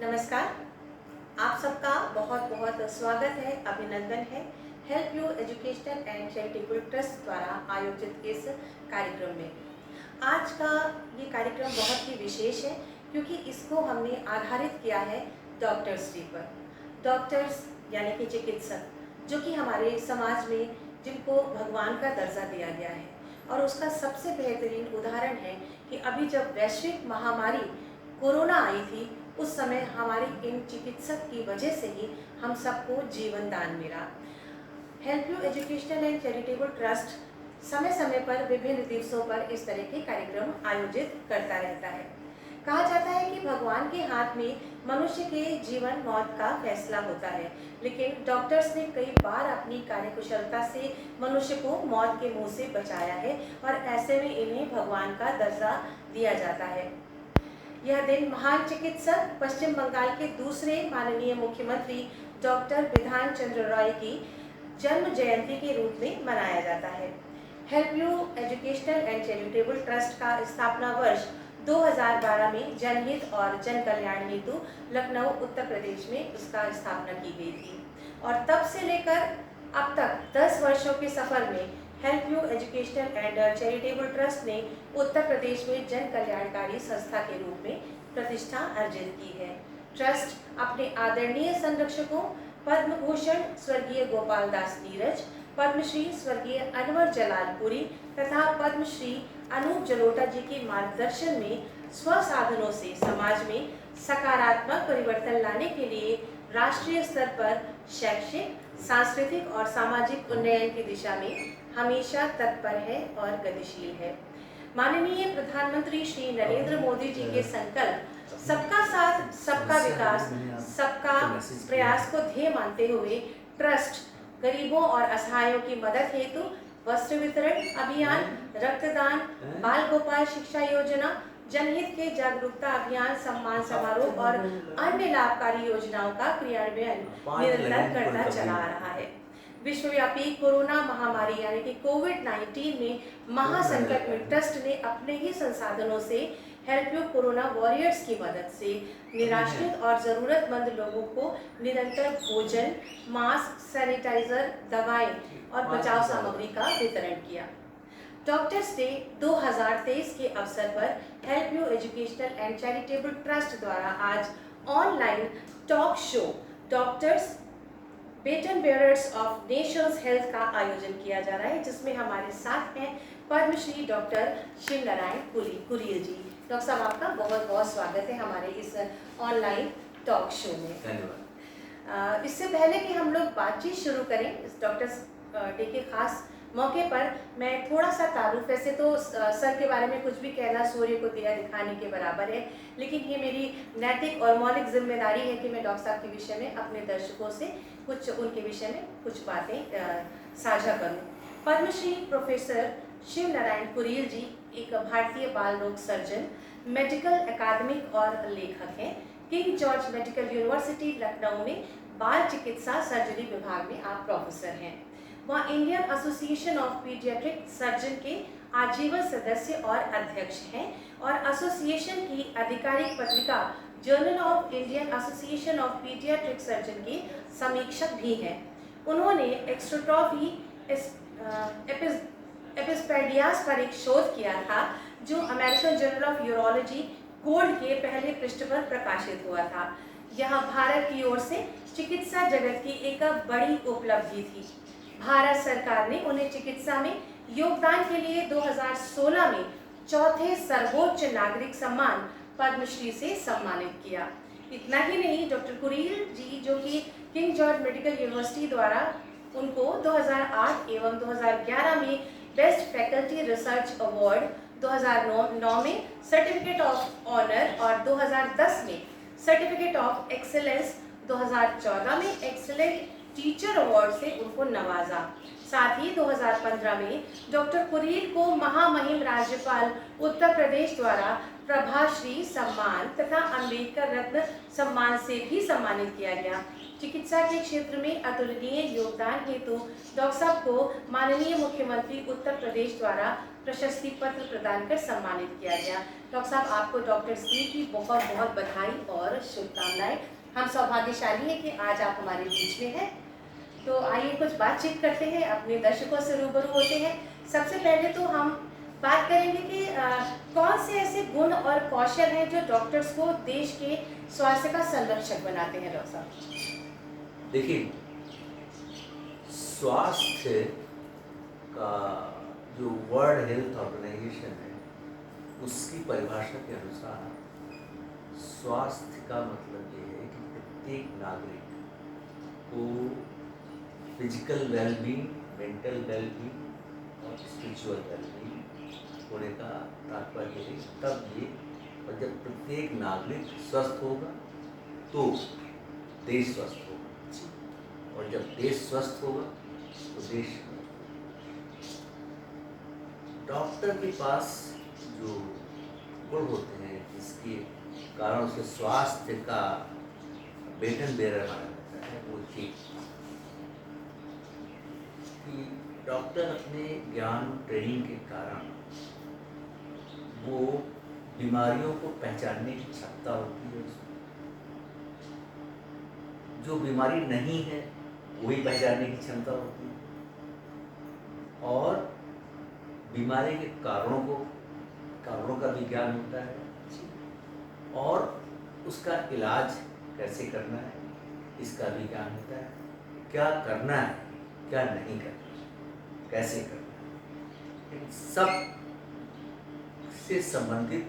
नमस्कार। आप सबका बहुत बहुत स्वागत है, अभिनंदन है help you educational and charitable trust द्वारा आयोजित इस कार्यक्रम में। आज का ये कार्यक्रम बहुत ही विशेष है क्योंकि इसको हमने आधारित किया है डॉक्टर्स डे पर। डॉक्टर्स यानी कि चिकित्सक, जो कि हमारे समाज में जिनको भगवान का दर्जा दिया गया है, और उसका सबसे बेहतरीन उदाहरण है कि अभी जब वैश्विक महामारी कोरोना आई थी, उस समय हमारे इन चिकित्सक की वजह से ही हम सबको जीवन दान मिला। Help you educational and charitable trust समय समय पर विभिन्न दिवसों पर इस तरह के कार्यक्रम आयोजित करता रहता है। कहा जाता है कि भगवान के हाथ में मनुष्य के जीवन मौत का फैसला होता है, लेकिन डॉक्टर्स ने कई बार अपनी कार्यकुशलता से मनुष्य को मौत के मुंह से बचाया है, और ऐसे में इन्हें भगवान का दर्जा दिया जाता है। यह दिन महान चिकित्सक, पश्चिम बंगाल के दूसरे माननीय मुख्यमंत्री डॉक्टर बिधान चंद्र रॉय की जन्म जयंती के रूप में मनाया जाता है। Help you educational and charitable trust का स्थापना वर्ष 2012 में जनहित और जन कल्याण हेतु लखनऊ, उत्तर प्रदेश में उसका स्थापना की गई थी, और तब से लेकर अब तक 10 वर्षों के सफर में help you educational and charitable trust ने उत्तर प्रदेश में जन कल्याणकारी संस्था के रूप में प्रतिष्ठा अर्जित की है। ट्रस्ट अपने आदरणीय संरक्षकों पद्म भूषण स्वर्गीय गोपाल दास नीरज, पद्मश्री स्वर्गीय अनवर जलालपुरी तथा पद्मश्री अनूप जलोटा जी के मार्गदर्शन में स्वसाधनों से समाज में सकारात्मक परिवर्तन लाने के लिए राष्ट्रीय स्तर पर शैक्षिक, सांस्कृतिक और सामाजिक उन्नयन की दिशा में हमेशा तत्पर है और गतिशील है। माननीय प्रधानमंत्री श्री नरेंद्र मोदी जी के संकल्प सबका साथ, सबका विकास, सबका प्रयास को ध्येय मानते हुए ट्रस्ट गरीबों और असहायों की मदद हेतु वस्त्र वितरण अभियान, रक्तदान, बाल गोपाल शिक्षा योजना, जनहित के जागरूकता अभियान, सम्मान समारोह और अन्य लाभकारी योजनाओं का क्रियान्वयन निरंतर करता चला आ रहा है। विश्वव्यापी कोरोना महामारी यानी कि कोविड-19 में महासंकट में ट्रस्ट ने अपने ही संसाधनों से हेल्प यू कोरोना वॉरियर्स की मदद से निराश्रित और ज़रूरतमंद लोगों को निरंतर भोजन, मास्क, सैनिटाइजर, दवाएं और बचाव सामग्री का वितरण किया। डॉक्टर्स डे 2023 के अवसर पर help you educational and charitable trust द्वारा आज online talk show doctors baton bearers of nations health का आयोजन किया जा रहा है, जिसमें हमारे साथ हैं पद्मश्री डॉक्टर शिव नारायण कुरियल जी। डॉक्टर साहब, आपका बहुत बहुत स्वागत है हमारे इस ऑनलाइन टॉक शो में। धन्यवाद। इससे पहले कि हम लोग बातचीत शुरू करें इस डॉक्टर्स डे के खास मौके पर, मैं थोड़ा सा तारुफ, वैसे तो सर के बारे में कुछ भी कहना सूर्य को दिया दिखाने के बराबर है, लेकिन ये मेरी नैतिक और मौलिक जिम्मेदारी है कि मैं डॉक्टर साहब के विषय में अपने दर्शकों से कुछ उनके विषय में कुछ बातें साझा करूं। पद्मश्री प्रोफेसर शिव नारायण कुरियल जी एक भारतीय बाल रोग सर्जन, मेडिकल अकादमिक और लेखक हैं। King George medical university Lucknow में बाल चिकित्सा सर्जरी विभाग में आप प्रोफेसर हैं। वह Indian association of paediatric surgeon के आजीवन सदस्य और अध्यक्ष हैं, और एसोसिएशन की आधिकारिक पत्रिका journal of Indian association of paediatric surgeon के समीक्षक भी हैं। उन्होंने एक्स्ट्रोट्रॉफी एपिस्पेडियास पर एक शोध किया था, जो American journal of urology code के पहले पृष्ठ पर प्रकाशित हुआ था। यह भारत की ओर से चिकित्सा जगत की एक बड़ी उपलब्धि थी। भारत सरकार ने उन्हें चिकित्सा में योगदान के लिए 2016 में चौथे सर्वोच्च नागरिक सम्मान पद्मश्री से सम्मानित किया। इतना ही नहीं, डॉक्टर कुरियल जी, जो कि किंग जॉर्ज मेडिकल यूनिवर्सिटी द्वारा उनको 2008 एवं 2011 में बेस्ट फैकल्टी रिसर्च अवार्ड, 2009 में सर्टिफिकेट ऑफ ऑनर और 2010 में सर्टिफिकेट ऑफ एक्सेलेंस, 2014 में एक्सेलेंट टीचर अवार्ड से उनको नवाजा। साथ ही 2015 में डॉक्टर कुरियल को महामहिम राज्यपाल उत्तर प्रदेश द्वारा प्रभाश्री सम्मान तथा अम्बेडकर रत्न सम्मान से भी सम्मानित किया गया। चिकित्सा के क्षेत्र में अतुलनीय योगदान हेतु डॉक्टर साहब को माननीय मुख्यमंत्री उत्तर प्रदेश द्वारा प्रशस्ति पत्र प्रदान कर सम्मानित किया गया। डॉक्टर साहब, आपको डॉक्टर्स डे की बहुत बहुत बधाई और शुभकामनाएं। हम सौभाग्यशाली हैं कि आज आप हमारे बीच में हैं। तो आइए कुछ बातचीत करते हैं, अपने दर्शकों से रूबरू होते हैं। सबसे पहले तो हम बात करेंगे कि कौन से ऐसे गुण और कौशल हैं जो डॉक्टर्स को देश के स्वास्थ्य का संरक्षक बनाते हैं। डॉक्टर साहब देखिए, स्वास्थ्य का जो वर्ल्ड हेल्थ ऑर्गेनाइजेशन है उसकी परिभाषा के अनुसार स्वास्थ्य का मतलब ये है कि प्रत्येक नागरिक को फिजिकल वेलबींग, मेंटल वेलबींग और स्पिरिचुअल वेलबींग होने का तात्पर्य है। तब ये, और जब प्रत्येक नागरिक स्वस्थ होगा तो देश स्वस्थ होगा, और जब देश स्वस्थ होगा तो देश। डॉक्टर के पास जो गुण होते हैं जिसके कारण उसे स्वास्थ्य का बेटन बेरर माना जाता है, वो ये कि डॉक्टर अपने ज्ञान ट्रेनिंग के कारण वो बीमारियों को पहचानने की क्षमता होती है उसमें। जो बीमारी नहीं है वही पहचानने की क्षमता होती है, और बीमारी के कारणों का भी ज्ञान होता है, और उसका इलाज कैसे करना है इसका भी ज्ञान होता है। क्या करना है, क्या नहीं करना, कैसे करना है, इन सब से संबंधित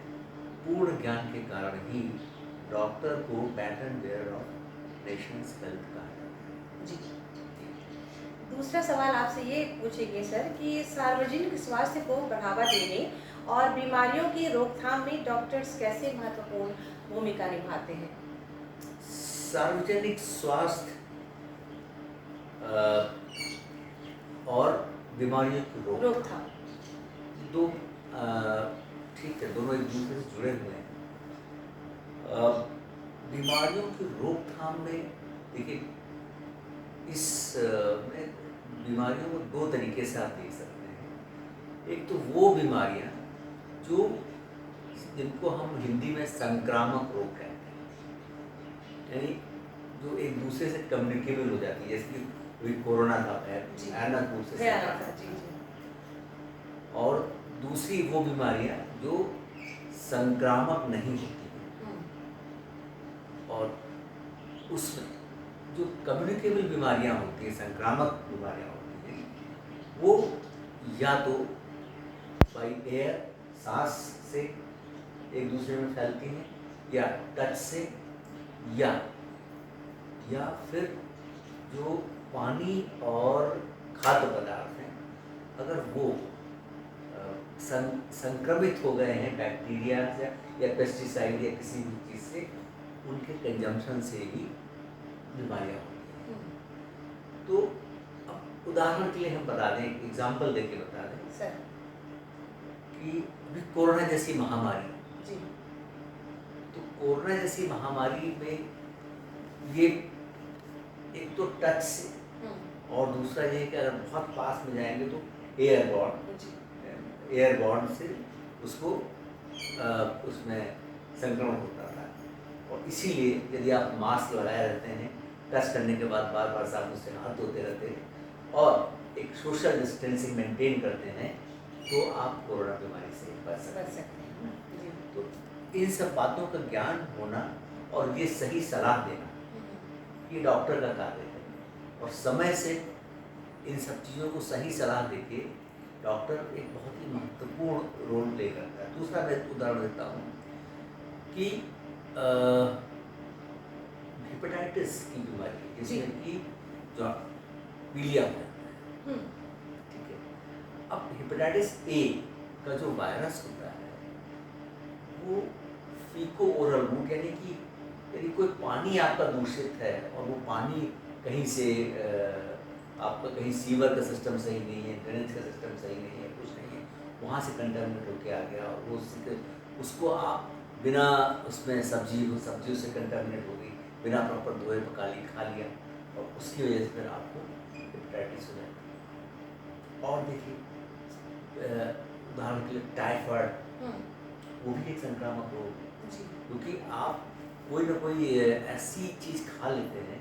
पूर्ण ज्ञान के कारण ही डॉक्टर को pattern bearer of nations health कहा जाता है। जी, दूसरा सवाल आपसे ये पूछेंगे सर कि सार्वजनिक स्वास्थ्य को बढ़ावा देने और बीमारियों की रोकथाम में डॉक्टर्स कैसे महत्वपूर्ण भूमिका निभाते हैं। सार्वजनिक स्वास्थ्य और बीमारियों की रोकथाम दो ठीक है, दोनों एक दूसरे से जुड़े हुए हैं। बीमारियों की रोकथाम में देखिए, इस में बीमारियों को दो तरीके से आप देख सकते हैं। एक तो वो बीमारियां जो जिनको हम हिंदी में संक्रामक रोग कहते हैं, यानी जो एक दूसरे से कम्युनिकेबल हो जाती है, जैसे कि कोई कोरोना था, भयानक रूप से और दूसरी वो बीमारियां जो संक्रामक नहीं होती हैं, और उसमें जो कम्युनिकेबल बीमारियां होती हैं, संक्रामक बीमारियां होती हैं, वो या तो बाई एयर, सांस से एक दूसरे में फैलती हैं, या टच से, या फिर जो पानी और खाद्य पदार्थ हैं, अगर वो संक्रमित हो गए हैं बैक्टीरिया से या पेस्टिसाइड या किसी भी चीज़ से, उनके कंजम्पशन से ही बीमारियाँ होती हैं। तो अब उदाहरण के लिए हम बता दें, एग्जाम्पल देके बता दें सर कि अभी कोरोना जैसी महामारी, जी, तो कोरोना जैसी महामारी में ये एक तो टच से, और दूसरा ये कि अगर बहुत पास में जाएंगे तो एयरबॉर्न से उसको उसमें संक्रमण होता था। और इसीलिए यदि आप मास्क लगाए रहते हैं, टच करने के बाद बार बार साबुन से हाथ धोते रहते हैं और एक सोशल डिस्टेंसिंग मेंटेन करते हैं, तो आप कोरोना बीमारी से बच सकते हैं। तो इन सब बातों का ज्ञान होना और ये सही सलाह देना, ये डॉक्टर का कार्य है, और समय से इन सब चीज़ों को सही सलाह देके डॉक्टर एक बहुत ही महत्वपूर्ण रोल प्ले करता है। दूसरा मैं उदाहरण देता हूँ कि हेपेटाइटिस की बीमारी, जिसमें कि जो पीलिया है, ठीक है। अब हेपेटाइटिस ए का जो वायरस होता है वो फीको ओरल रूट, यानी कि यदि कोई पानी आपका दूषित है और वो पानी कहीं से आपका कहीं सीवर का सिस्टम सही नहीं है, ड्रेनेज का सिस्टम सही नहीं है, कुछ नहीं है, वहाँ से कंटामिनेट होके आ गया और वो उसको आप बिना उसमें सब्जियों से कंटामिनेट हो गई, बिना प्रॉपर धोए पका ली, खा लिया, और उसकी वजह से फिर आपको हेपेटाइटिस हो जाती है। और देखिए उदाहरण के लिए टाइफाइड, हम्म, वो भी एक संक्रामक रोग है, जी। क्योंकि आप कोई ना कोई ऐसी चीज़ खा लेते हैं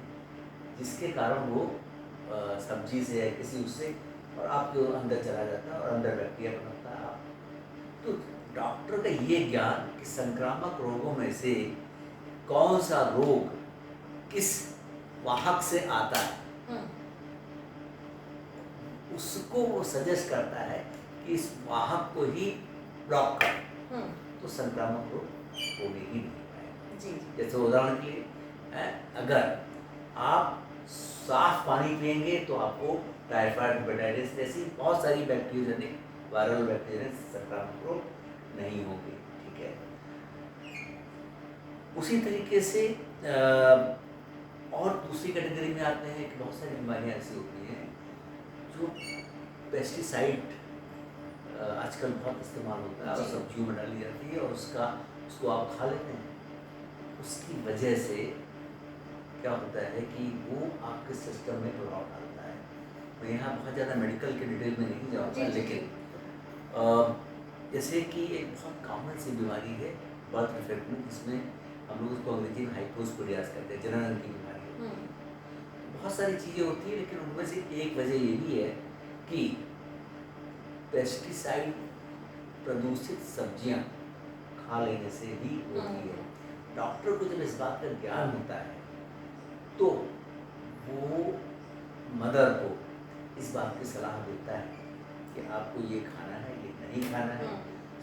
जिसके कारण वो सब्जी से या किसी उससे और आपके अंदर चला जाता है और अंदर बैक्टीरिया बनता है। आप तो डॉक्टर का ये ज्ञान कि संक्रामक रोगों में से कौन सा रोग किस वाहक से आता है, हम्म, उसको वो सजेस्ट करता है कि इस वाहक को ही ब्लॉक कर, हम्म, तो संक्रामक रोग होने ही नहीं पाएगा। जी जी। जैसे उदाहरण के लिए अगर आप साफ पानी पिएंगे तो आपको टाइफाइड, हेपेटाइटिस जैसी बहुत सारी बैक्टीरियोजेनिक वायरल बैक्टीरिया संक्रामक रोग नहीं होंगे, ठीक है। उसी तरीके से और दूसरी कैटेगरी में आते हैं कि बहुत सारी बीमारियां ऐसी होती हैं जो पेस्टिसाइड आजकल बहुत इस्तेमाल होता है और जी। सब्जियों में डाली जाती है और उसको आप खा लेते हैं, उसकी वजह से क्या होता है कि वो आपके सिस्टम में प्रभाव डालता है। मैं यहाँ बहुत ज़्यादा मेडिकल के डिटेल में नहीं जाऊँगा, जी, जी, लेकिन जैसे कि एक बहुत कॉमन सी बीमारी है बर्थ डिफेक्ट में, जिसमें हम लोग उसको अंग्रेजी में हाइपोस्पोडियास कहते हैं, जनन की बीमारी होती हम्म, है। बहुत सारी चीज़ें होती हैं, लेकिन उनमें से एक वजह ये भी है कि पेस्टिसाइड प्रदूषित सब्जियां खा लेने से भी होती है। डॉक्टर को जब इस बात का ज्ञान होता है तो वो मदर को इस बात की सलाह देता है कि आपको ये खाना है, ये नहीं खाना है,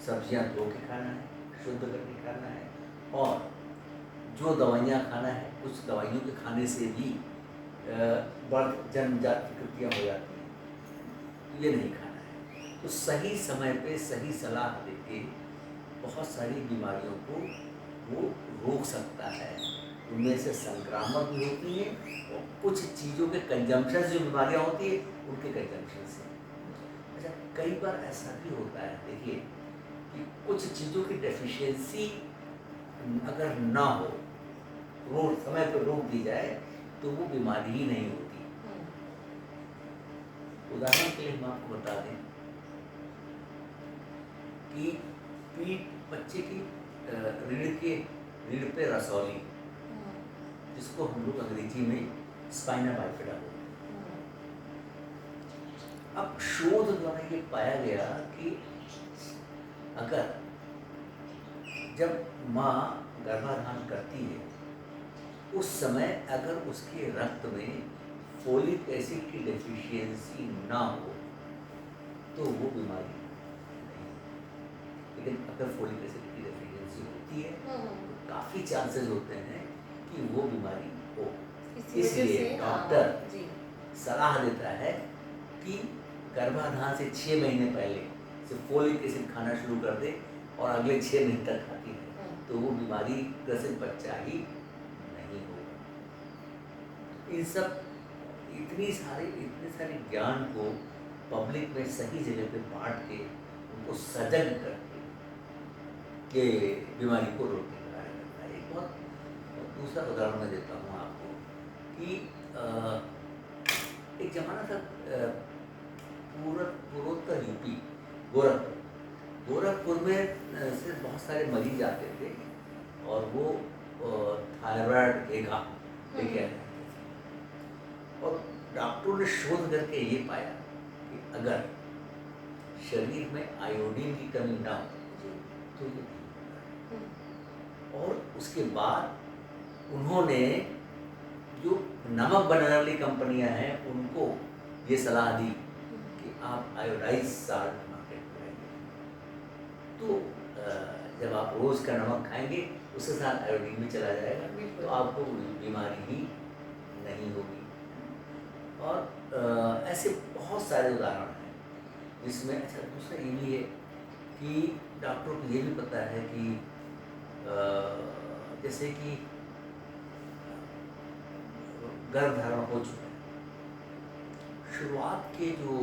सब्जियां धो के खाना है, शुद्ध करके खाना है, और जो दवाइयाँ खाना है, कुछ दवाइयों के खाने से भी जन्मजात विकृतियाँ हो जाती हैं, तो ये नहीं खाना है। तो सही समय पे सही सलाह देके बहुत सारी बीमारियों को वो रोक सकता है। उनमें से संक्रामक भी होती हैं और कुछ चीज़ों के कंजम्पशन से जो बीमारियाँ होती है उनके कंजम्पशन से। अच्छा, कई बार ऐसा भी होता है, देखिए, कि कुछ चीज़ों की डेफिशिएंसी अगर ना हो, समय पर रोक दी जाए, तो वो बीमारी ही नहीं होती। उदाहरण के लिए हम आपको बता दें कि बच्चे की रीढ़ पे रसौली, जिसको हम लोग अंग्रेजी में स्पाइना बाइफिडा बोलते हैं। अब शोध द्वारा ये पाया गया कि अगर जब माँ गर्भाधान करती है उस समय अगर उसके रक्त में फोलिक एसिड की डेफिशिएंसी ना हो तो वो बीमारी नहीं। लेकिन अगर फोलिक एसिड की डेफिशिएंसी होती है तो काफ़ी चांसेस होते हैं कि वो बीमारी हो। इसलिए डॉक्टर सलाह देता है कि गर्भाधान से 6 महीने पहले से फोलिक एसिड खाना शुरू कर दे और अगले 6 महीने तक खाती है तो वो बीमारी ग्रसित बच्चा ही नहीं होगा। इन सब इतने सारे ज्ञान को पब्लिक में सही जगह पे बांट के उनको सजग करके के बीमारी को रोकने का कार्य करता है। एक बहुत दूसरा उदाहरण मैं देता हूँ आपको कि एक जमाना था पूर्वोत्तर यूपी, गोरखपुर में से बहुत सारे मरीज आते थे और वो थायराइड घेघा लेके आते थे। और डॉक्टरों ने शोध करके ये पाया कि अगर शरीर में आयोडीन की कमी ना हो तो ये नहीं होता। और उसके बाद उन्होंने जो नमक बनाने वाली कंपनियां हैं उनको ये सलाह दी कि आप आयोडाइज साल्ट मार्केट में लाइए, तो जब आप रोज़ का नमक खाएंगे उसके साथ आयोडीन भी चला जाएगा तो आपको बीमारी ही नहीं होगी। और ऐसे बहुत सारे उदाहरण हैं जिसमें अच्छा दूसरा ये भी है कि डॉक्टरों को ये भी पता है कि जैसे कि गर्भधारण हो चुका है, शुरुआत के जो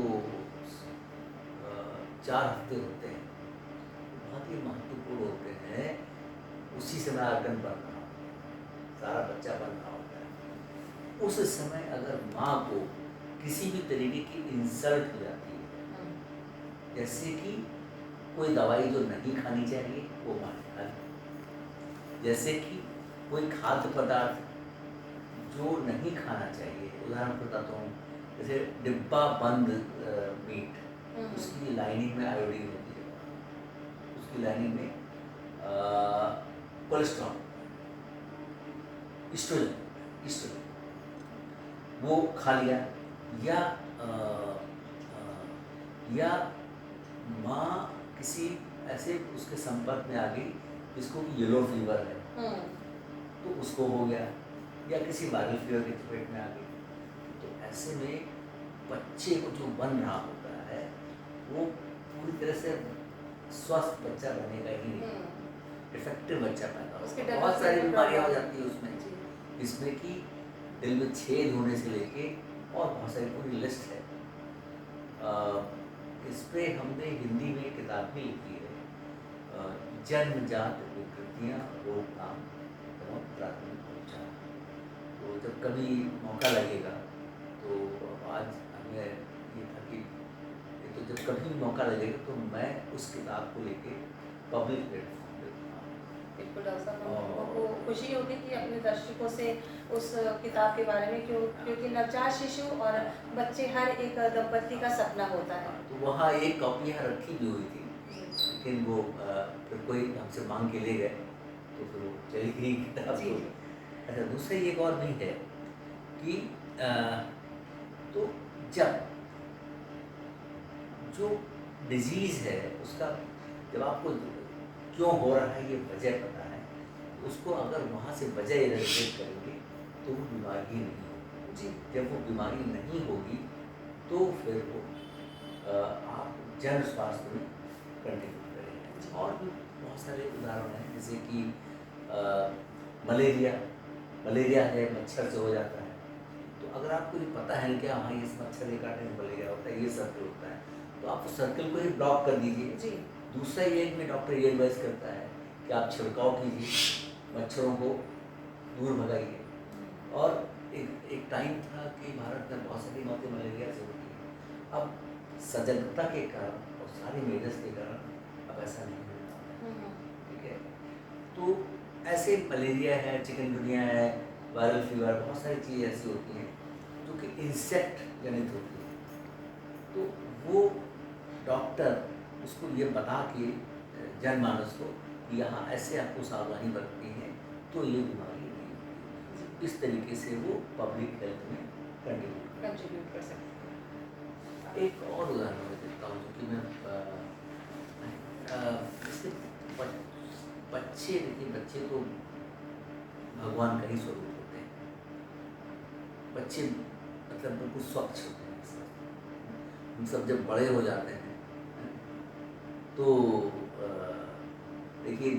4 हफ्ते होते हैं बहुत ही महत्वपूर्ण होते हैं। उसी समय आर्गन बन रहा होता है, सारा बच्चा बन रहा होता है। उस समय अगर माँ को किसी भी तरीके की इंसल्ट हो जाती है, जैसे कि कोई दवाई जो नहीं खानी चाहिए वो माँ ने खा ली। जैसे कि कोई खाद्य पदार्थ जो नहीं खाना चाहिए, उदाहरण बताता हूँ, जैसे डिब्बा बंद मीट, उसकी लाइनिंग में आयोडीन होती है, उसकी लाइनिंग में कोलेस्ट्रॉल, स्ट्रोजन, स्ट्रोजन वो खा लिया, या या माँ किसी ऐसे उसके संपर्क में आ गई जिसको येलो फीवर है, तो उसको हो गया, या किसी वायरल फीवर की चपेट में आ गई। तो ऐसे में बच्चे को जो बन रहा होता है वो पूरी तरह से स्वस्थ बच्चा बनेगा ही नहीं, इफेक्टिव बच्चा पैदा होगा। बहुत सारी बीमारियां हो जाती है उसमें, इसमें कि दिल में छेद होने से लेके और बहुत सारी पूरी लिस्ट है। इस पे हमने हिंदी में किताब भी लिखी है, जन्मजात विकृतियाँ, रोकथाम एवं प्राथमिक उपचार। तो जब कभी मौका लगेगा तो आज हमें ये था कि तो जब कभी भी मौका लगेगा तो मैं उस किताब को लेके पब्लिक प्लेटफॉर्म पे बिल्कुल डॉक्टर साहब, हमको खुशी होगी कि अपने दर्शकों से उस किताब के बारे में, क्योंकि नवजात शिशु और बच्चे हर एक दंपति का सपना होता है। तो वहाँ एक कॉपी यहाँ रखी भी हुई थी, लेकिन वो फिर कोई हमसे मांग के ले गए तो फिर वो चली गई किताब। तो अच्छा, दूसरा एक और भी है कि तो जब जो डिजीज़ है उसका जब आपको क्यों हो रहा है ये वजह पता है, उसको अगर वहाँ से वजह इरेडिकेट करेंगे तो वो बीमारी ही नहीं होगी जी। जब वो बीमारी नहीं होगी तो फिर वो आप जन स्वास्थ्य में कंटिन्यू करेंगे। और भी बहुत सारे उदाहरण हैं, जैसे कि मलेरिया है, मच्छर से हो जाता है। तो अगर आपको ये पता है कि हाँ इस मच्छर के काटने में मलेरिया होता है, ये सर्कल होता है, तो आप उस सर्कल को ही ब्लॉक कर दीजिए जी। दूसरा ये में डॉक्टर ये एडवाइस करता है कि आप छिड़काव कीजिए, मच्छरों को दूर भगाइए। और एक टाइम था कि भारत में बहुत सारी मौतें मलेरिया से होती है। अब सजगता के कारण और सारी मेजर्स के कारण अब ऐसा नहीं होता, ठीक है। तो ऐसे मलेरिया है, चिकनगुनिया है, वायरल फीवर, बहुत सारी चीज़ें ऐसी होती हैं जो कि इंसेक्ट जनित होती है। तो वो डॉक्टर उसको ये बता के जनमानस को कि यहाँ ऐसे आपको सावधानी बरतनी है तो ये बीमारी नहीं होती। इस तरीके से वो पब्लिक हेल्थ में कंट्रीब्यूट कर सकते हैं। एक और उदाहरण मैं देता हूँ, जो कि मैं जैसे बच्चे, देखिए बच्चे तो भगवान का ही स्वरूप होते हैं। बच्चे मतलब बिल्कुल स्वच्छ होते हैं। हम सब जब बड़े हो जाते हैं तो देखिए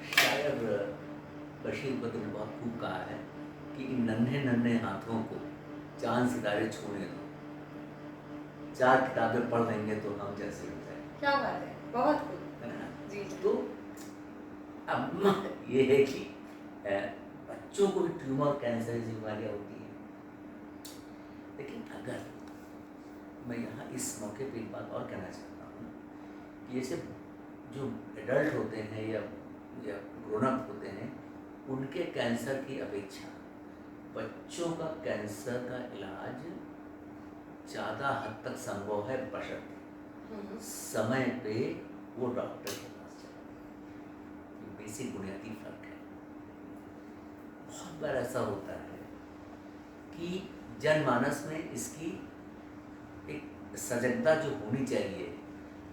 शायर बशीर बद्र ने बहुत खूब कहा है कि इन नन्हे नन्हे हाथों को चांद सितारे छूने दो, 4 किताबें पढ़ लेंगे तो हम जैसे हो जाए। क्या बात है, बहुत खूब है ना जी। तो अब ये है कि बच्चों को भी ट्यूमर, कैंसर जैसी बीमारियाँ होती हैं, लेकिन अगर मैं यहाँ इस मौके पे एक बात और कहना चाहता हूँ कि जैसे जो एडल्ट होते हैं या ग्रोन अप होते हैं, उनके कैंसर की अपेक्षा बच्चों का कैंसर का इलाज ज़्यादा हद तक संभव है, बशर्ते समय पे वो डॉक्टर के पास जाए। बेसिक बुनियादी फर्क है। बहुत बार ऐसा होता है कि जनमानस में इसकी एक सजगता जो होनी चाहिए,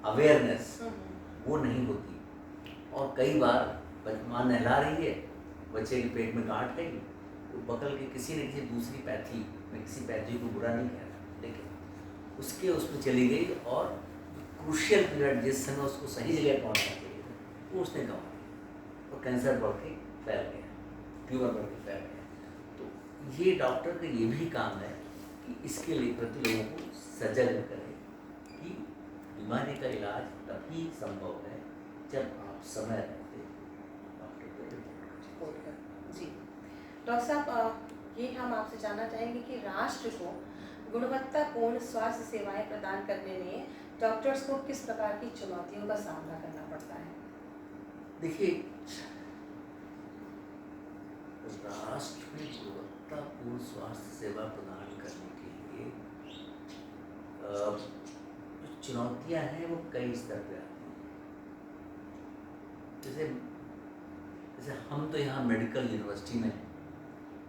अवेयरनेस, वो नहीं होती। और कई बार माँ नहला रही है, बच्चे के पेट में गांठ है, तो पकड़ के किसी न किसी दूसरी पैथी, मैं किसी पैथी को बुरा नहीं कह रहा, लेकिन उसके उसमें चली गई और क्रूशियल पीरियड जिस समय उसको सही जगह पहुँचना चाहिए वो उसने गंवा दिया और कैंसर बढ़ के फैल गया, ट्यूमर बढ़ के फैल गया। तो ये डॉक्टर का ये भी काम है कि इसके लिए प्रति लोगों को सजग करें कि बीमारी का इलाज तभी संभव है जब आप समय रहते डॉक्टर को रिपोर्ट करें। जी डॉक्टर साहब, ये हम आपसे जानना चाहेंगे कि राष्ट्र को गुणवत्तापूर्ण स्वास्थ्य सेवाएं प्रदान करने में डॉक्टर्स को किस प्रकार की चुनौतियों का सामना करना पड़ता है? देखिए, राष्ट्र में गुणवत्तापूर्ण स्वास्थ्य सेवा प्रदान करने के लिए जो चुनौतियां हैं वो कई स्तर पे आती हैं। जैसे जैसे हम तो यहाँ मेडिकल यूनिवर्सिटी में हैं,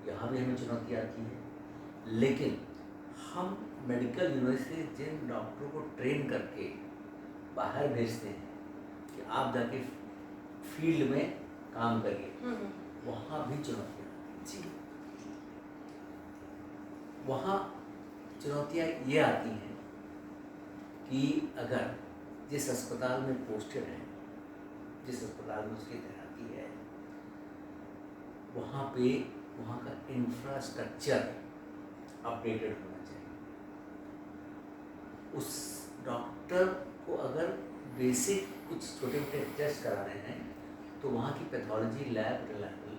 यहाँ भी हमें चुनौती आती है, लेकिन हम मेडिकल यूनिवर्सिटी जिन डॉक्टरों को ट्रेन करके बाहर भेजते हैं कि आप जाके फील्ड में काम करिए, वहाँ भी चुनौतियाँ आती हैं। वहाँ चुनौतियाँ ये आती हैं कि अगर जिस अस्पताल में पोस्टेड है, जिस अस्पताल में उसकी तैनाती है, वहाँ का इंफ्रास्ट्रक्चर अपडेटेड होना चाहिए। उस डॉक्टर को अगर बेसिक कुछ छोटे मोटे टेस्ट कराने हैं तो वहाँ की पैथोलॉजी लैब रिलायबल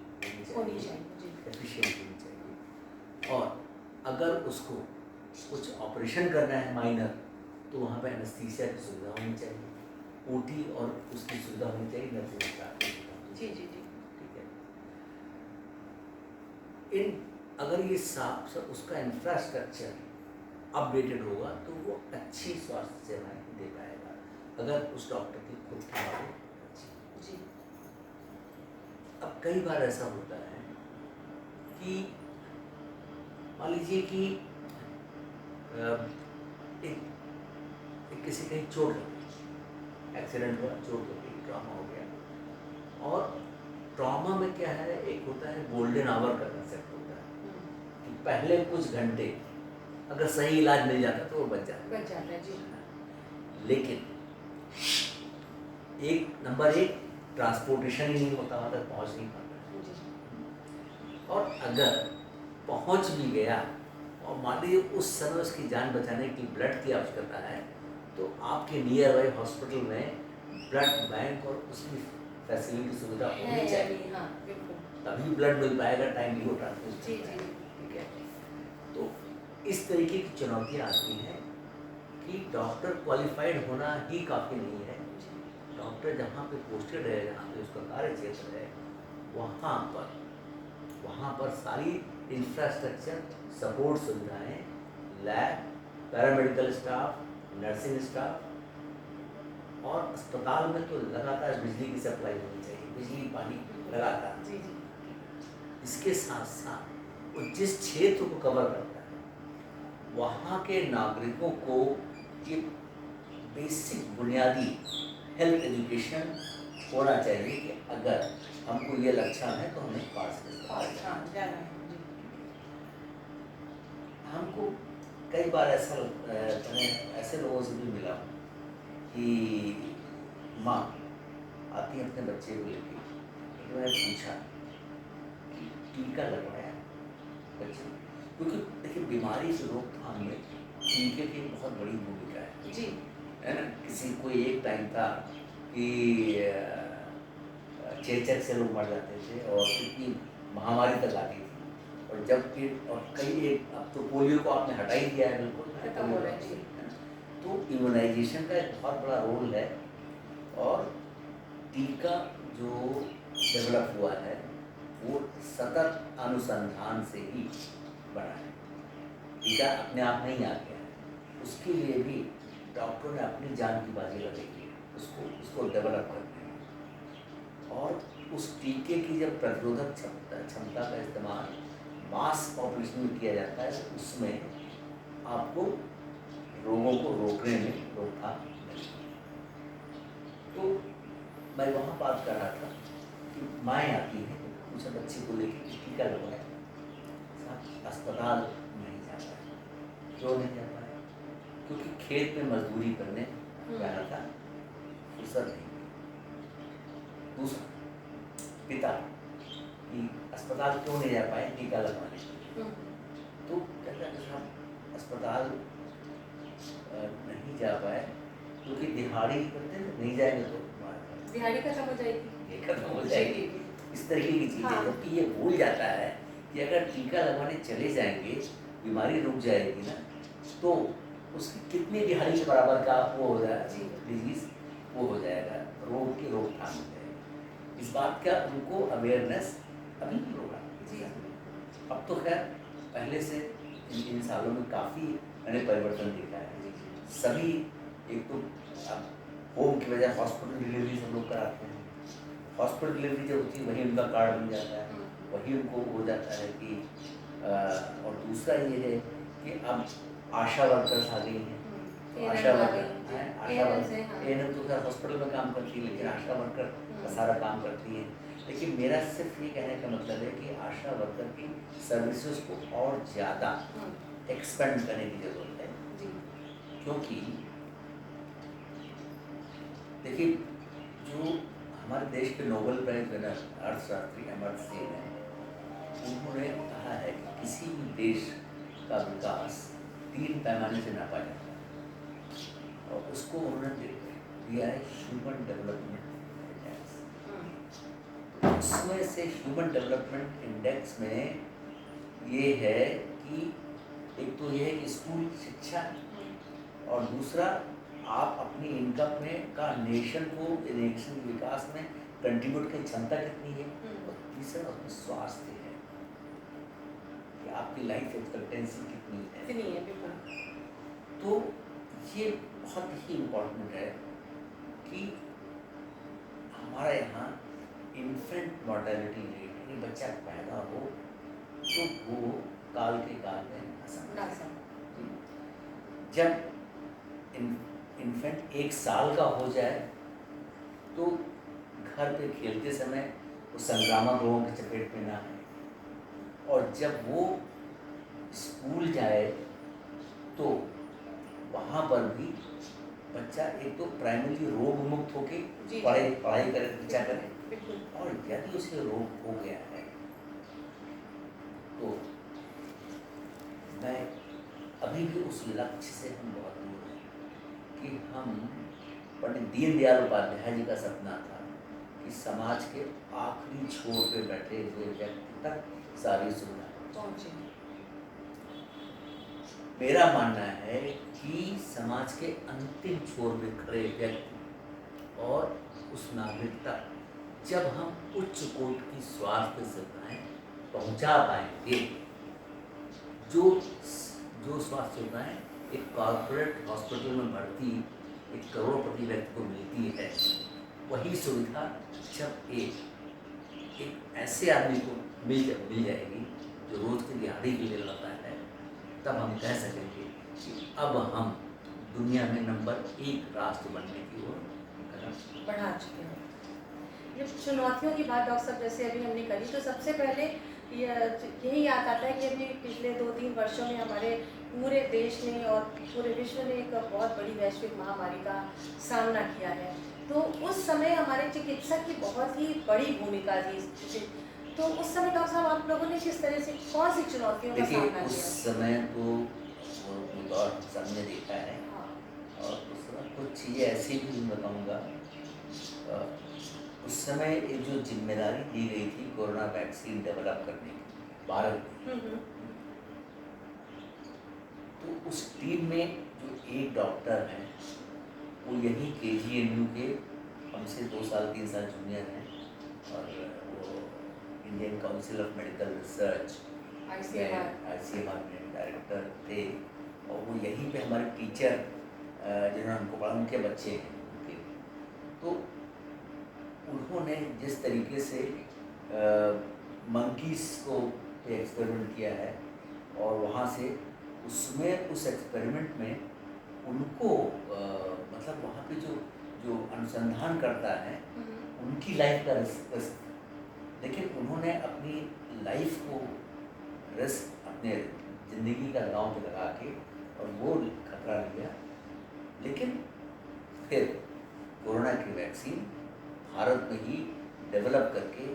होनी चाहिए, एफिशिएंट होनी चाहिए। और अगर उसको कुछ ऑपरेशन करना है माइनर, तो वहाँ पे एनेस्थीसिया की सुविधा होनी चाहिए, ओटी और उसकी सुविधा होनी चाहिए, नर्सिंग स्टाफ की सुविधा होनी चाहिए। जी। ठीक है। अगर ये साफ उसका इंफ्रास्ट्रक्चर अपडेटेड होगा तो वो अच्छी स्वास्थ्य सेवाएं दे पाएगा, अगर उस डॉक्टर की खुद की बातें अच्छी। जी। अब कई बार ऐसा होता है कि मान लीजिए कि एक किसी कहीं चोट लग गई, एक्सीडेंट हुआ, चोट लग गई, ट्रॉमा हो गया। और ट्रॉमा में क्या है, एक होता है गोल्डन आवर का कंसेप्ट होता है कि पहले कुछ घंटे अगर सही इलाज मिल जाता तो वो बच जाता है। जी। लेकिन नंबर एक ट्रांसपोर्टेशन ही नहीं होता, वहाँ तक पहुँच नहीं पाता। और अगर पहुँच भी गया और मान लीजिए उस समय उसकी जान बचाने के लिए ब्लड की आवश्यकता है, तो आपके नियर बाई हॉस्पिटल में ब्लड बैंक और उसकी फैसिलिटी सुविधा होनी चाहिए। हाँ, बिल्कुल। तभी ब्लड मिल पाएगा, टाइमली वो ट्रांसफ्यूजन। जी। ठीक है। तो इस तरीके की चुनौतियाँ आती हैं कि डॉक्टर क्वालिफाइड होना ही काफ़ी नहीं है। डॉक्टर जहाँ पे पोस्टेड है, जहाँ पे उसका कार्य क्षेत्र है, वहाँ पर सारी इंफ्रास्ट्रक्चर, सपोर्ट सुविधाएं, lab, paramedical staff, nursing staff, और अस्पताल में तो लगातार बिजली की सप्लाई होनी चाहिए, बिजली पानी लगातार। जी। इसके साथ साथ वो जिस क्षेत्र को कवर करता है, वहाँ के नागरिकों को ये बेसिक बुनियादी हेल्थ एजुकेशन होना चाहिए कि अगर हमको ये लक्षण है तो हमें पास जाना है। हमको कई बार ऐसे लोगों से भी मिला कि माँ आती है अपने बच्चे को लेके, तो मैंने पूछा कि टीका लगवाया बच्चे को, क्योंकि देखिए बीमारी से रोकथाम में टीके की बहुत बड़ी भूमिका है। जी। है ना। किसी को एक टाइम था कि चेचक से लोग मर जाते थे और इतनी महामारी तक आती थी, और जबकि अब तो पोलियो को आपने हटा ही दिया है, बिल्कुल खत्म हो रहा है। तो इम्यूनाइजेशन का एक बहुत बड़ा रोल है, और टीका जो डेवलप हुआ है वो सतत अनुसंधान से ही बना है। टीका अपने आप नहीं आ गया है, उसके लिए भी डॉक्टरों ने अपनी जान की बाजी लगाई है उसको डेवलप करने में। और उस टीके की जब प्रतिरोधक क्षमता का इस्तेमाल मास पॉपुलेशन में किया जाता है, तो उसमें आपको रोगों को रोकने में रोकथाम मिलती है। तो मैं वहाँ बात कर रहा था कि माएँ आती हैं, उसे बच्चे को लेकर टीका लगवाया, साहब अस्पताल नहीं जा पाए। क्यों नहीं जा पाए? क्योंकि खेत में मजदूरी करने जाना था, फुर्सत नहीं। दूसरा, पिता कि अस्पताल क्यों नहीं जा पाए टीका लगवाने के लिए, तो कहता है साहब अस्पताल नहीं जा पाए क्योंकि दिहाड़ी करते हैं, नहीं जाएंगे तो दिहाड़ी खत्म हो जाएगी, ये खत्म हो जाएगी। इस तरीके की चीज़ें। हाँ। जबकि ये भूल जाता है कि अगर टीका लगवाने चले जाएंगे, बीमारी रुक जाएगी ना, तो उसकी कितनी दिहाड़ी के बराबर का वो हो जाए जी। डिजीज, वो हो जाएगा, रोग की रोकथाम हो जाएगी। इस बात का उनको अवेयरनेस अभी नहीं होगा। जी। अब तो खैर पहले से इन सालों में काफ़ी मैंने परिवर्तन देखा है। सभी एक तो अब होम की बजाय हॉस्पिटल डिलीवरी सब लोग कराते हैं। हॉस्पिटल डिलीवरी जब होती है वही उनका कार्ड बन जाता है, वही उनको हो जाता है कि और दूसरा ये है कि अब आशा वर्कर्स आ गई हैं। तो आशा वर्कर हैं, आशा वर्कर एएनएम तो खैर हॉस्पिटल में काम करती है, लेकिन आशा वर्कर का सारा काम करती है। लेकिन मेरा सिर्फ ये कहने का मतलब है कि आशा वर्कर की सर्विसेज को और ज़्यादा एक्सपेंड करने की ज़रूरत है। क्योंकि देखिए, जो हमारे देश के नोबेल प्राइज विनर अर्थशास्त्री अमर्त्य सेन हैं, उन्होंने कहा है कि किसी भी देश का विकास 3 पैमाने से नापा जाता है, और उसको उन्होंने दिया है ह्यूमन डेवलपमेंट इंडेक्स। उसमें से ह्यूमन डेवलपमेंट इंडेक्स में ये है कि एक तो ये है कि स्कूल शिक्षा, और दूसरा आप अपनी इनकम में का नेशन के विकास में कंट्रीब्यूट की क्षमता कितनी है, और तीसरा उसमें स्वास्थ्य है कि आपकी लाइफ एक्सपेक्टेंसी कितनी है। तो ये बहुत ही इम्पोर्टेंट है कि हमारा यहाँ इन्फेंट मॉर्टेलिटी रेट, यानी बच्चा पैदा हो तो वो काल के काल में असंभव। जब इन्फेंट 1 साल का हो जाए तो घर पे खेलते समय वो संक्रामक रोगों की चपेट में ना आए, और जब वो स्कूल जाए तो वहाँ पर भी बच्चा एक तो प्राइमरी रोग मुक्त होके पढ़ाई करे, बच्चा करे, और यदि उसे रोग हो गया है तो मैं अभी भी उस लक्ष्य से हम बहुत दूर हैं कि हम पंडित दीनदयाल उपाध्याय जी का सपना था कि समाज के आखिरी छोर पे बैठे हुए व्यक्ति तक सारी सुविधा पहुँचे। मेरा मानना है कि समाज के अंतिम छोर पे खड़े व्यक्ति और उस नागरिक तक जब हम उच्च कोटि की स्वास्थ्य सेवाएं पहुंचा पाएंगे, जो स्वास्थ्य सेवाएं एक कॉर्पोरेट हॉस्पिटल में भर्ती एक करोड़पति व्यक्ति को मिलती है, वही सुविधा जब एक ऐसे आदमी को मिल जाएगी जो रोज की दिहाड़ी के लिए लड़ता है, तब हम कह सकेंगे कि अब हम दुनिया में नंबर 1 राष्ट्र बनने की ओर कदम बढ़ा चुके हैं। ये चुनौतियों की बात डॉक्टर साहब जैसे अभी हमने करी, तो सबसे पहले यही याद आता है कि अभी पिछले 2-3 वर्षों में हमारे पूरे देश ने और पूरे विश्व ने एक बहुत बड़ी वैश्विक महामारी का सामना किया है। तो उस समय हमारे चिकित्सक की बहुत ही बड़ी भूमिका थी। तो उस समय डॉक्टर साहब आप लोगों ने किस तरह से कौन सी चुनौतियों का सामना किया? उस समय तो वो दौर सबने देखा है, और उस समय कुछ चीज़ें ऐसी भी मैं बताऊँगा। उस समय एक जो जिम्मेदारी दी गई थी कोरोना वैक्सीन डेवलप करने की भारत में, तो उस टीम में जो एक डॉक्टर हैं वो यही KGNU के हमसे 2 साल 3 साल जूनियर हैं, और वो Indian council of medical research ICMR में डायरेक्टर थे, और वो यहीं पे हमारे टीचर जिन्होंने हमको पढ़ा उनके बच्चे हैं उनके। तो उन्होंने जिस तरीके से मंकीज़ को एक्सपेरिमेंट किया है, और वहाँ से उसमें उस एक्सपेरिमेंट में उनको मतलब वहाँ पे जो अनुसंधान करता है उनकी लाइफ का रिस्क, लेकिन उन्होंने अपनी लाइफ को रिस्क अपने ज़िंदगी का दांव पे लगा के और वो खतरा लिया, लेकिन फिर कोरोना की वैक्सीन भारत में ही डेवलप करके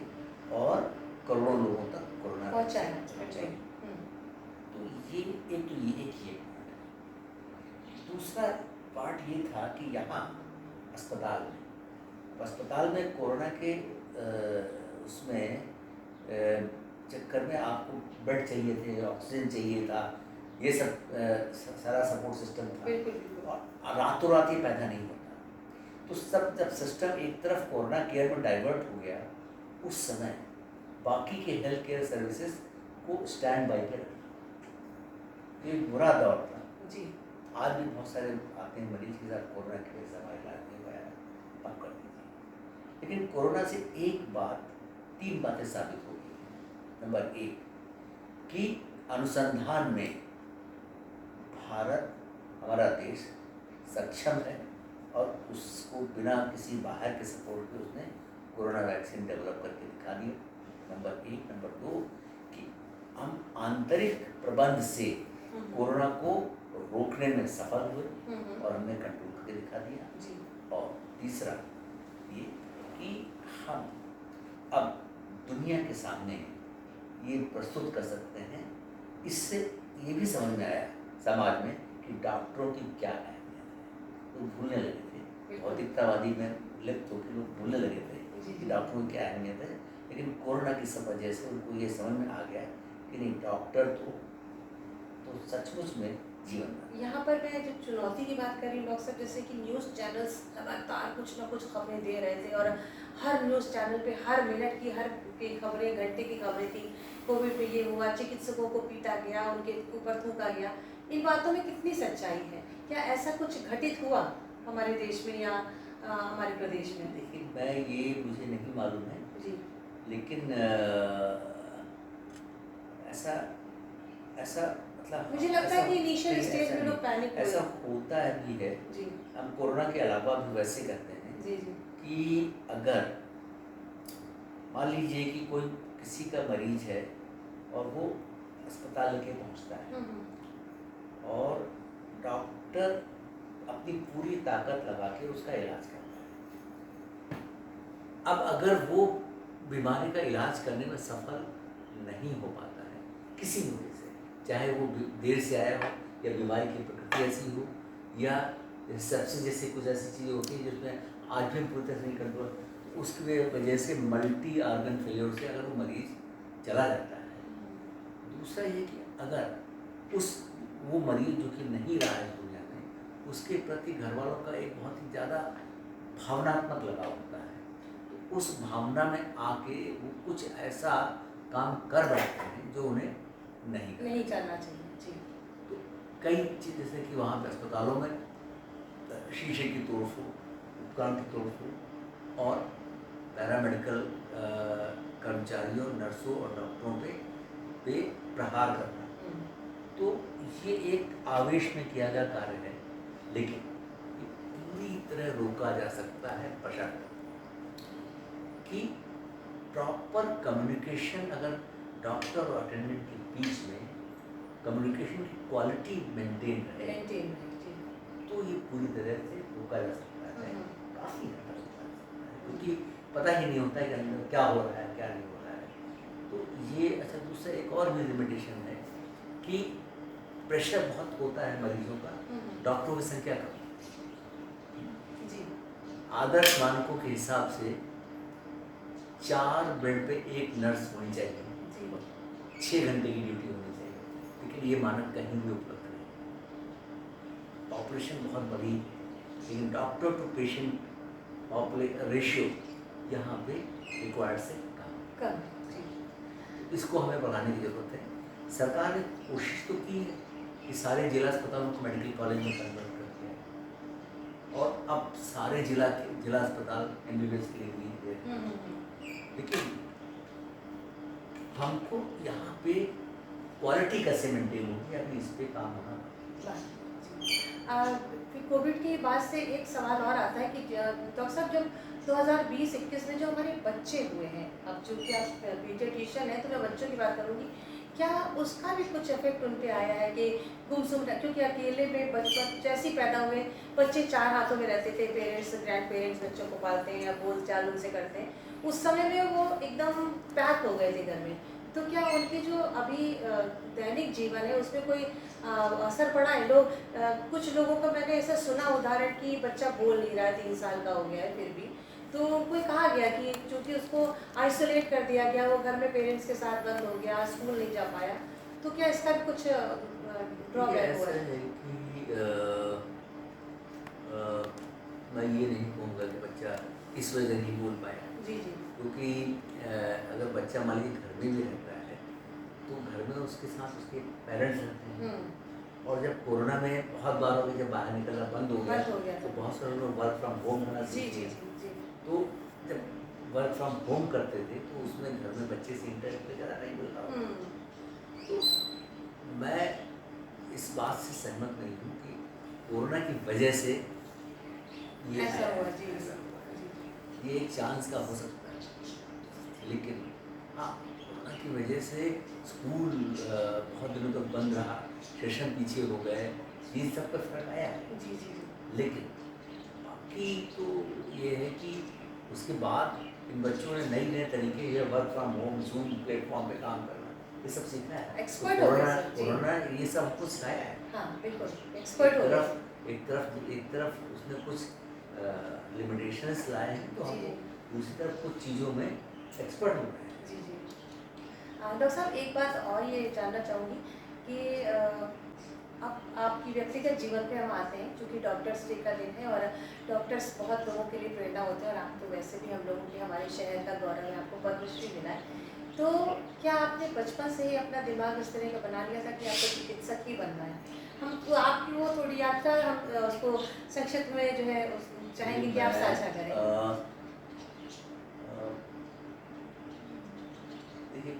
और करोड़ों लोगों तक कोरोना पहुँचाई। तो ये एक ये दूसरा पार्ट ये था कि यहाँ अस्पताल में कोरोना के उसमें चक्कर में आपको बेड चाहिए थे, ऑक्सीजन चाहिए था, ये सब सारा सपोर्ट सिस्टम था। बिल्कुल बिल्कुल। और रातों रात ये पैदा नहीं होता। तो सब जब सिस्टम एक तरफ कोरोना केयर में डाइवर्ट हो गया, उस समय बाकी के हेल्थ केयर सर्विसेज को स्टैंड बाई पे रखा। ये बुरा दौर था जी। आज भी बहुत सारे आते हैं मरीज के साथ कोरोना की वजह से हमारा इलाज नहीं हुआ है, अब कर दीजिए। लेकिन कोरोना से एक बात, 3 बातें साबित हो गई हैं। नंबर 1 कि अनुसंधान में भारत, हमारा देश सक्षम है और उसको बिना किसी बाहर के सपोर्ट के उसने कोरोना वैक्सीन डेवलप करके दिखा दिया। नंबर 1। नंबर 2 कि हम आंतरिक प्रबंध से कोरोना को रोकने में सफल हुए और हमने कंट्रोल करके दिखा दिया जी। और तीसरा ये कि हम अब दुनिया के सामने ये प्रस्तुत कर सकते हैं। इससे ये भी समझ में आया समाज में कि डॉक्टरों की क्या अहमियत है। लोग भूलने लगे थे, भौतिकतावादी में लिप्त होकर लोग भूलने लगे थे कि डॉक्टरों की क्या अहमियत है। लेकिन कोरोना की सब वजह से उनको ये समझ में आ गया कि नहीं, डॉक्टर तो सचमुच में जीवन। यहाँ पर मैं जब चुनौती की बात कर रही हूँ डॉक्टर साहब, जैसे कि न्यूज़ चैनल्स लगातार कुछ ना कुछ खबरें दे रहे थे और हर न्यूज़ चैनल पे हर मिनट की हर की खबरें, घंटे की खबरें थी। कोविड में ये हुआ, चिकित्सकों को पीटा गया, उनके ऊपर थूका गया। इन बातों में कितनी सच्चाई है? क्या ऐसा कुछ घटित हुआ हमारे देश में या हमारे प्रदेश में? देखिए, मैं ये मुझे नहीं मालूम है जी। लेकिन ऐसा ऐसा मतलब मुझे लगता है कि इनिशियल स्टेज में लोग पैनिक हुए। ऐसा होता है भी है। जी हम कोरोना के अलावा भी वैसे करते हैं जी जी। कि अगर मान लीजिए कि कोई किसी का मरीज है और वो अस्पताल के पहुंचता है और डॉक्टर अपनी पूरी ताकत लगा के उसका इलाज करता है। अब अगर वो बीमारी का इलाज करने में सफल नहीं हो पाता है किसी भी वजह से, चाहे वो देर से आया हो या बीमारी की प्रकृति ऐसी हो या सबसे जैसे कुछ ऐसी चीज़ें होती हैं जिसमें आज भी पूरी तरह से नहीं कंट्रोल, तो उसकी वजह से मल्टी ऑर्गन फेलियर से अगर वो मरीज चला जाता है। दूसरा ये कि अगर वो मरीज जो कि नहीं रहा है दुनिया में, उसके प्रति घर वालों का एक बहुत ही ज़्यादा भावनात्मक लगाव होता है, तो उस भावना में आके वो कुछ ऐसा काम कर बैठते हैं जो उन्हें नहीं करना चाहिए। जी। तो कई चीज़ जैसे कि वहाँ पे अस्पतालों में शीशे की तोड़ फोड़, उपकरण की तोड़ फोड़ और पैरामेडिकल कर्मचारियों, नर्सों और डॉक्टरों पे प्रहार करना, तो ये एक आवेश में किया गया कार्य है। लेकिन ये पूरी तरह रोका जा सकता है बशर्ते कि प्रॉपर कम्युनिकेशन, अगर डॉक्टर और अटेंडेंट के बीच में कम्युनिकेशन की क्वालिटी मेंटेन रहे तो ये पूरी तरह से रोका जा सकता है। काफ़ी हद तक रोका जा सकता है क्योंकि पता ही नहीं होता है कि अंदर क्या हो रहा है क्या नहीं हो रहा है। तो ये अच्छा, दूसरा एक और भी लिमिटेशन है कि प्रेशर बहुत होता है मरीजों का, डॉक्टरों की संख्या कम। जी। आदर्श मानकों के हिसाब से 4 बेड पे 1 नर्स होनी चाहिए, 6 घंटे की ड्यूटी होनी चाहिए, लेकिन ये मानक कहीं भी उपलब्ध नहीं। पॉपुलेशन बहुत बड़ी है लेकिन डॉक्टर टू पेशेंट रेशियो यहाँ पे रिक्वायर्ड से कम। इसको हमें बढ़ाने की ज़रूरत है। सरकार ने कोशिश तो की है कि सारे जिला अस्पतालों को मेडिकल कॉलेज में कन्वर्ट कर दिया है और अब सारे जिला अस्पताल MBBS के लिए भी है। लेकिन हमको यहाँ पे क्वालिटी कैसे मेंटेन होगी, अभी इस पे काम होना। फिर कोविड के बाद से एक सवाल और आता है कि डॉक्टर साहब जब 2020-21 में जो हमारे बच्चे हुए हैं, अब चूँकि आप पीडियाट्रिशियन हैं तो मैं बच्चों की बात करूँगी, क्या उसका भी कुछ इफेक्ट उन पे आया है कि गुमसुम, क्योंकि अकेले में बचपन जैसे ही पैदा हुए बच्चे 4 हाथों में रहते थे, पेरेंट्स ग्रैंड पेरेंट्स बच्चों को पालते हैं या बोल चाल उनसे करते हैं, उस समय में वो एकदम पैक हो गए थे घर में, तो क्या उनके जो अभी दैनिक जीवन है उसमें कोई असर पड़ा है? कुछ लोगों को मैंने ऐसा सुना उदाहरण कि बच्चा बोल नहीं रहा है, 3 साल का हो गया है फिर भी, तो कोई कहा गया कि चूँकि उसको आइसोलेट कर दिया गया, वो घर में पेरेंट्स के साथ बंद हो गया, स्कूल नहीं जा पाया, तो क्या इसका भी कुछ ये ड्रॉबैक हुआ ऐसा है? है कि अ, मैं ये नहीं कहूँगा कि बच्चा इस वजह नहीं बोल पाया, जी, जी। क्योंकि अगर बच्चा मान लीजिए घर में भी रहता है तो घर में उसके साथ उसके पेरेंट्स रहते हैं। हुँ, और जब कोरोना में बहुत बार हो गया, जब बाहर निकलना बंद हो गया बंद हो गया तो था। बहुत सारे लोग वर्क फ्रॉम होम करना जी, सीख जी, लिया। जी, जी। तो जब वर्क फ्रॉम होम करते थे तो उसमें घर में बच्चे से इंटरेक्ट ज़्यादा नहीं मिल रहा हुँ, होता। तो मैं इस बात से सहमत नहीं हूँ कि कोरोना की वजह से ये ऐसा आया हुआ, है, जी, ऐसा हुआ जी। है। ये एक चांस का हो सकता है, लेकिन हाँ, कोरोना की वजह से स्कूल बहुत दिनों तक बंद रहा, सेशन पीछे हो गए, ये सब पर फर्क आया है। जी, जी, जी। लेकिन बाकी तो ये है कि उसके बाद इन बच्चों ने नए नए तरीके ये work from home, zoom platform पे काम करना, ये सब सीखा है। तो एक्सपर्ट हो गए कोरोना सर, जी। कोरोना ये सब हमको सिखाया है। हाँ, बिल्कुल, एक एक्सपर्ट हो गए। तरफ उसने कुछ लिमिटेशंस लाए हैं, तो जी, हम जी। दूसरी तरफ कुछ चीज़ों में एक्सपर्ट हो गए हैं। जी, जी। डॉक्टर साहब एक बात और ये जानना चाहूँगी कि अब आपकी व्यक्तिगत जीवन पे हम आते हैं, चूँकि डॉक्टर्स डे का दिन है और डॉक्टर्स बहुत लोगों के लिए प्रेरणा होते हैं और आप तो वैसे भी हम लोगों के हमारे शहर का गौरव है, आपको पद्मश्री मिला है। तो क्या आपने बचपन से ही अपना दिमाग इस तरह का बना लिया था कि आपको चिकित्सक ही बनना है? हम तो आपकी वो थोड़ी यात्रा हम उसको संक्षिप्त में जो है चाहेंगे कि आप साझा करें। अ, देखिए,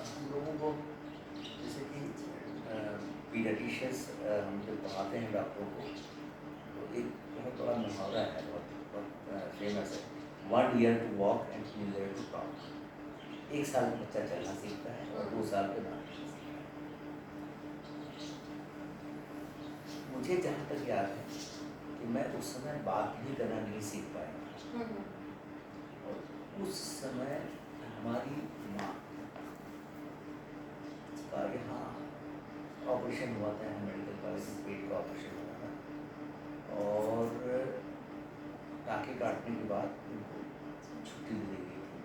हम लोगों को जैसे कि पीडियाट्रिशियंस हम जब पढ़ाते हैं डॉक्टरों को, तो एक बहुत बड़ा मुहावरा है, बहुत फेमस है, 1 year to walk and 2 year to talk. 1 साल में बच्चा चलना सीखता है और 2 साल के बाद सीखता है। मुझे जहाँ तक याद है कि मैं उस समय बात भी करना नहीं सीख पाया, हुँ, हुँ। और उस समय हमारी माँ का यहाँ ऑपरेशन हुआ था, यहाँ मेडिकल कॉलेज में पेट का ऑपरेशन हुआ था, और टाँके काटने के बाद उनको छुट्टी दे दी गई थी,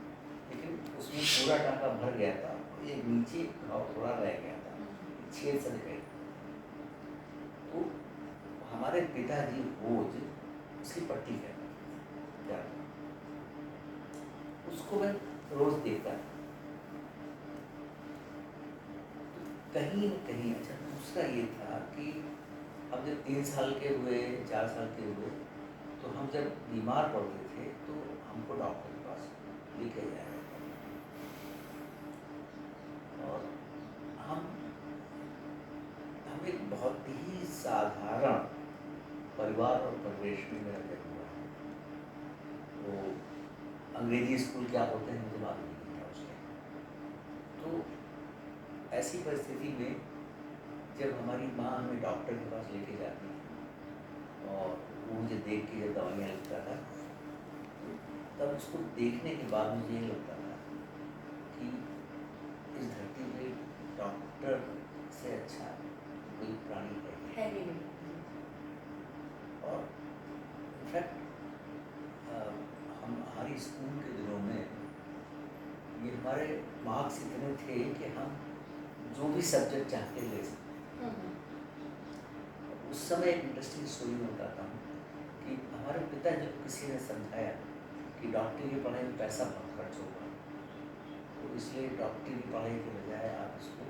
लेकिन उसमें पूरा टाँका भर गया था, एक नीचे घाव थोड़ा रह गया था, छेद सा दिखाई था। तो हमारे पिताजी रोज उसकी पट्टी करते थे, उसको मैं रोज देखता था। कहीं न कहीं अच्छा दूसरा ये था कि हम जब 3 साल के हुए, 4 साल के हुए, तो हम जब बीमार पड़ते थे तो हमको डॉक्टर के पास लेके जाया जाता था। और हम एक बहुत ही साधारण परिवार और परिवेश में मेरा जन्म हुआ है। तो अंग्रेजी स्कूल क्या होते हैं मुझे मालूम नहीं था उस टाइम। तो ऐसी परिस्थिति में जब हमारी माँ हमें डॉक्टर के पास लेके जाती थी और वो मुझे देख के जब दवाइयाँ लिखता था, तब उसको देखने के बाद मुझे ये लगता था कि इस धरती पे डॉक्टर से अच्छा कोई प्राणी है ही नहीं। और इनफैक्ट हमारी स्कूल के दिनों में ये हमारे मार्क्स इतने थे कि हम जो भी सब्जेक्ट चाहते ले सकते। हुँ, हुँ। उस समय एक इंटरेस्टिंग स्टोरी में बताता हूँ कि हमारे पिता जब किसी ने समझाया कि डॉक्टरी की पढ़ाई में पैसा बहुत खर्च होगा, तो इसलिए डॉक्टरी की पढ़ाई के बजाय आप इसको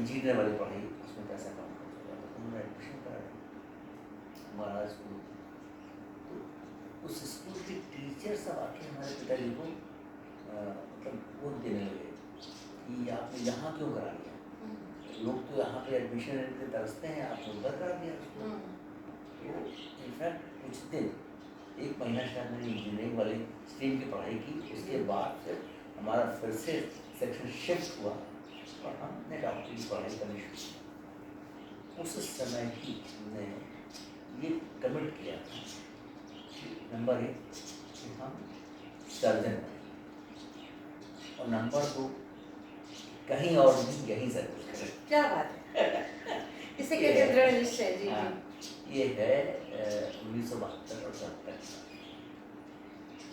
इंजीनियर वाली पढ़ाई, उसमें पैसा कम खर्च होगा, तो उन्होंने एडमिशन करा दिया हमारा स्कूल। तो उस स्कूल के टीचर सब आके हमारे पिताजी को मतलब वो देने लगे कि आपने यहाँ क्यों करा लिया, लोग तो यहाँ पे एडमिशन लेते तरसते हैं, आपने उधर करा दिया उसको। तो इनफैक्ट कुछ दिन, 1 महीना शायद मैंने इंजीनियरिंग वाली स्ट्रीम की पढ़ाई की, उसके बाद फिर हमारा फिर से सेक्शन शिफ्ट हुआ और हमने डॉक्टरी की पढ़ाई करनी शुरू की। उस समय ही हमने ये कमिट किया था कि नंबर 1 कि हम सर्जन बने, और नंबर 2 कहीं और नहीं, यहीं सर्विस करें। क्या बात है! इसे ये कहते हैं है। दृढ़ निश्चय। जी, हाँ, जी। ये है 1972 और 73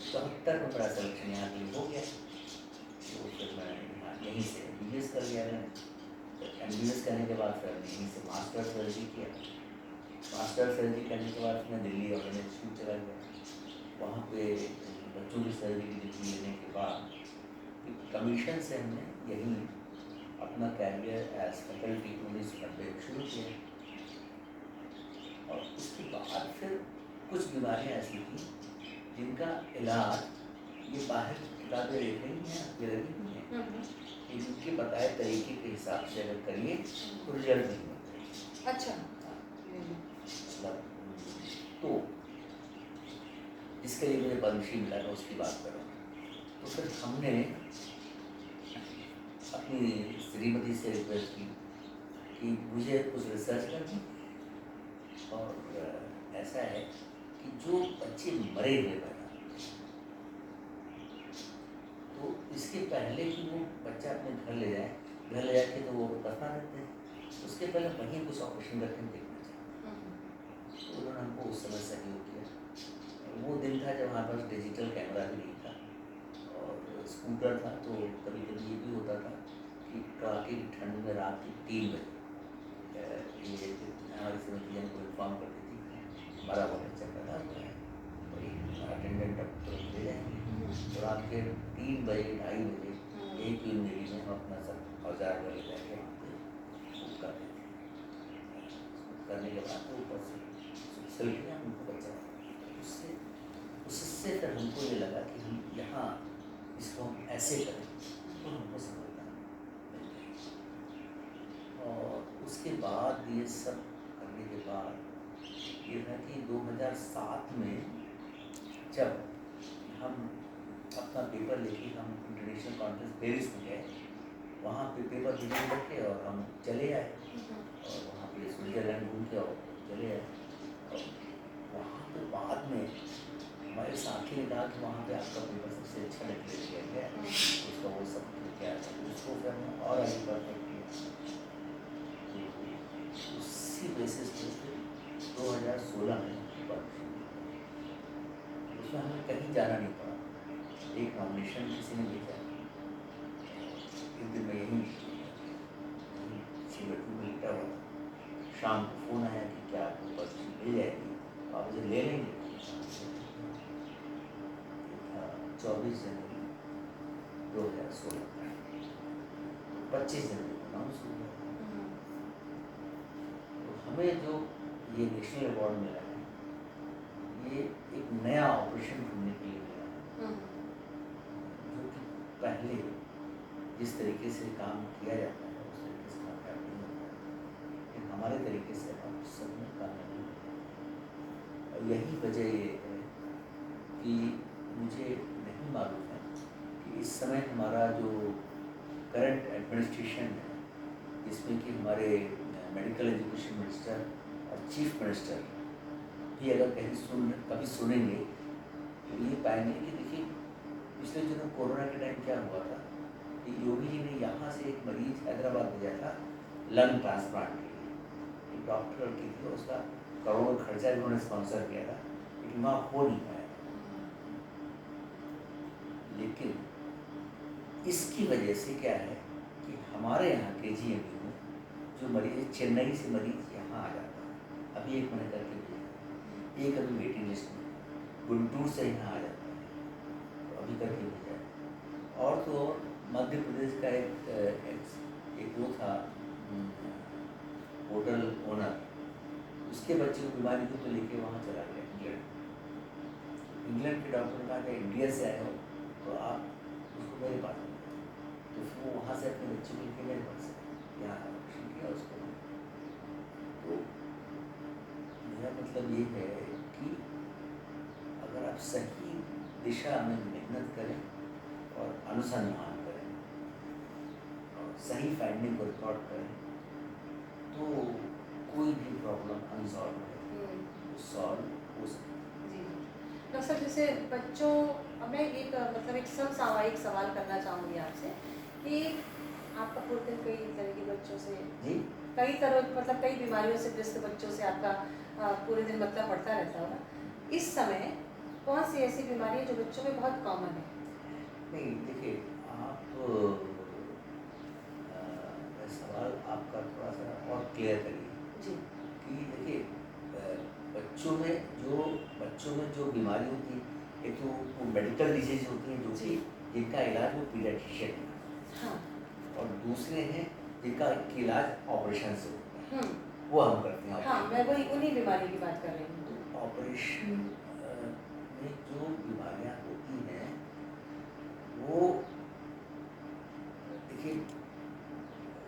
74 में मेरा सिलेक्शन यहाँ के लिए हो गया, तो फिर मैं यहाँ यहीं से BS कर लिया मैंने। MBBS करने के बाद फिर यहीं से मास्टर सर्जरी किया। मास्टर सर्जरी करने के बाद मैं दिल्ली ऑर्गन इंस्टीट्यूट चला गया। वहाँ पे बच्चों की सर्जरी की डिग्री लेने के बाद कमीशन से हमने यहीं अपना कैरियर एज फैकल्टी 1990 में शुरू किया। और उसके बाद फिर कुछ बीमारियाँ ऐसी थी जिनका इलाज ये बाहर की किताबें देख रही हैं, आपके लगी हुई हैं, इनके बताए तरीके के हिसाब से अगर करिए तो रिजल्ट नहीं मिलता। अच्छा। मतलब तो जिसके लिए मुझे पद्मश्री मिला था उसकी बात कर रहा हूँ। तो फिर हमने अपनी श्रीमती से रिक्वेस्ट की कि मुझे कुछ रिसर्च करनी, और ऐसा है कि जो बच्चे मरे हुए पैदा, तो इसके पहले कि वो बच्चा अपने घर ले जाए, घर ले जाके तो वो दफना देते हैं, उसके पहले वहीं कुछ ऑपरेशन करके देखना चाहिए। तो उन्होंने हमको उस समय सहयोग किया। वो दिन था जब हमारे पास डिजिटल कैमरा भी नहीं था और स्कूटर था, तो कभी कभी ये भी होता था कि कड़ाके की ठंड में रात के 3 बजे ये हमारी समिति को इन्फॉर्म कर देती थी हमारा वाटर चल रहा था, वही अटेंडेंट अब तो ले जाएंगे। तो रात के 3 बजे 2:30 बजे एक ही मेरी में हम अपना सब औजार वाले जाके वहाँ पे बुक कर देते हैं। करने के बाद तो ऊपर से सिलटियाँ हमको बचा, उससे उससे फिर हमको ये लगा कि हम यहाँ इसको हम ऐसे करें तो हमको समझना मिल जाएगा। और उसके बाद ये सब करने के बाद ये था कि 2007 में जब हम अपना पेपर लेके हम इंटरनेशनल कॉन्फ्रेंस पेरिस में गए, वहाँ पे पेपर देने रखे और हम चले आए, और वहाँ पे स्विट्जरलैंड घूम के और चले आए। और वहाँ पे बाद में हमारे साथी ने कहा कि वहाँ पे आपका पेपर सबसे अच्छा डिक्लेयर किया गया, उसका वो सब क्या था, उसको फिर हमने और आगे परफेक्ट किया। तो उसी बेसिस पे फिर 2016 में उसमें हमें कहीं जाना नहीं पड़ा। एक नॉमिनेशन किसी ने भेजा, एक दिन मैं यहीं सिंगटू में लेटा हुआ था, शाम को फ़ोन आया कि क्या आपको पर्ची मिल जाएगी, आप मुझे ले लेंगे। 24 जनवरी 2016, 25 जनवरी को अनाउंस हो गया। तो हमें जो ये नेशनल अवार्ड मिला है, ये एक नया ऑपरेशन ढूंढने के लिए मिला है, जो कि पहले जिस तरीके से काम किया जाता है उस तरीके से काम नहीं होता है, लेकिन हमारे तरीके से अब सब में काम नहीं होता। और यही वजह ये है कि मुझे नहीं मालूम है कि इस समय हमारा जो करंट एडमिनिस्ट्रेशन है, जिसमें कि हमारे मेडिकल एजुकेशन मिनिस्टर और चीफ मिनिस्टर भी अगर कभी सुनेंगे तो ये पाएंगे कि देखिए पिछले दिनों कोरोना के टाइम क्या हुआ था कि योगी जी ने यहाँ से एक मरीज हैदराबाद भेजा था लंग ट्रांसप्लांट के लिए। एक डॉक्टर लड़की थी, उसका करोड़ों खर्चा भी उन्होंने स्पॉन्सर किया था, लेकिन वहाँ हो नहीं पाया। लेकिन इसकी वजह से क्या है कि हमारे यहाँ के GMU में जो मरीज चेन्नई से मरीज यहाँ आ जाता है, अभी एक महीने करके भेजा, एक अभी वेटिंग लिस्ट में, गुंटूर से यहाँ आ जाता है तो अभी करके भेजा है। और तो मध्य प्रदेश का एक वो था होटल ओनर, उसके बच्चे को बीमारी थी तो लेके वहाँ चला गया इंग्लैंड के डॉक्टर ने कहा कि इंडिया से आए हो तो आप उसको मेरे पास, तो फिर वो वहाँ से अपने बच्चे को लेके मेरे पास यहाँ ऑपरेशन किया उसको। तो मेरा मतलब ये है कि अगर आप सही दिशा में मेहनत करें और अनुसंधान करें और सही फाइंडिंग को रिकॉर्ड करें तो कोई भी प्रॉब्लम अनसॉल्व है सॉल्व हो सकती है। डॉक्टर साहब, जैसे बच्चों, मैं एक मतलब एक समसामयिक सवाल करना चाहूँगी आपसे कि आपका पूरे दिन कई तरह के बच्चों से जी कई तरह मतलब कई बीमारियों से ग्रस्त बच्चों से आपका पूरे दिन मतलब पड़ता रहता होगा। इस समय कौन सी ऐसी बीमारी है जो बच्चों में बहुत कॉमन है? नहीं, देखिए आप ऐसा सवाल आपका थोड़ा सा और क्लियर करिए जी कि देखिए बच्चों में जो बीमारी होती है, एक तो वो मेडिकल डिजीज होती हैं जो जी कि जिनका इलाज वो पीडियाट्रिशियन है, हाँ और दूसरे हैं जिनका इलाज ऑपरेशन से होता है, हम्म वो हम करते हैं हाँ मैं ऑपरेशन। वही उन्हीं बीमारी की बात कर रही हूँ। तो ऑपरेशन में जो बीमारियां होती हैं वो, देखिए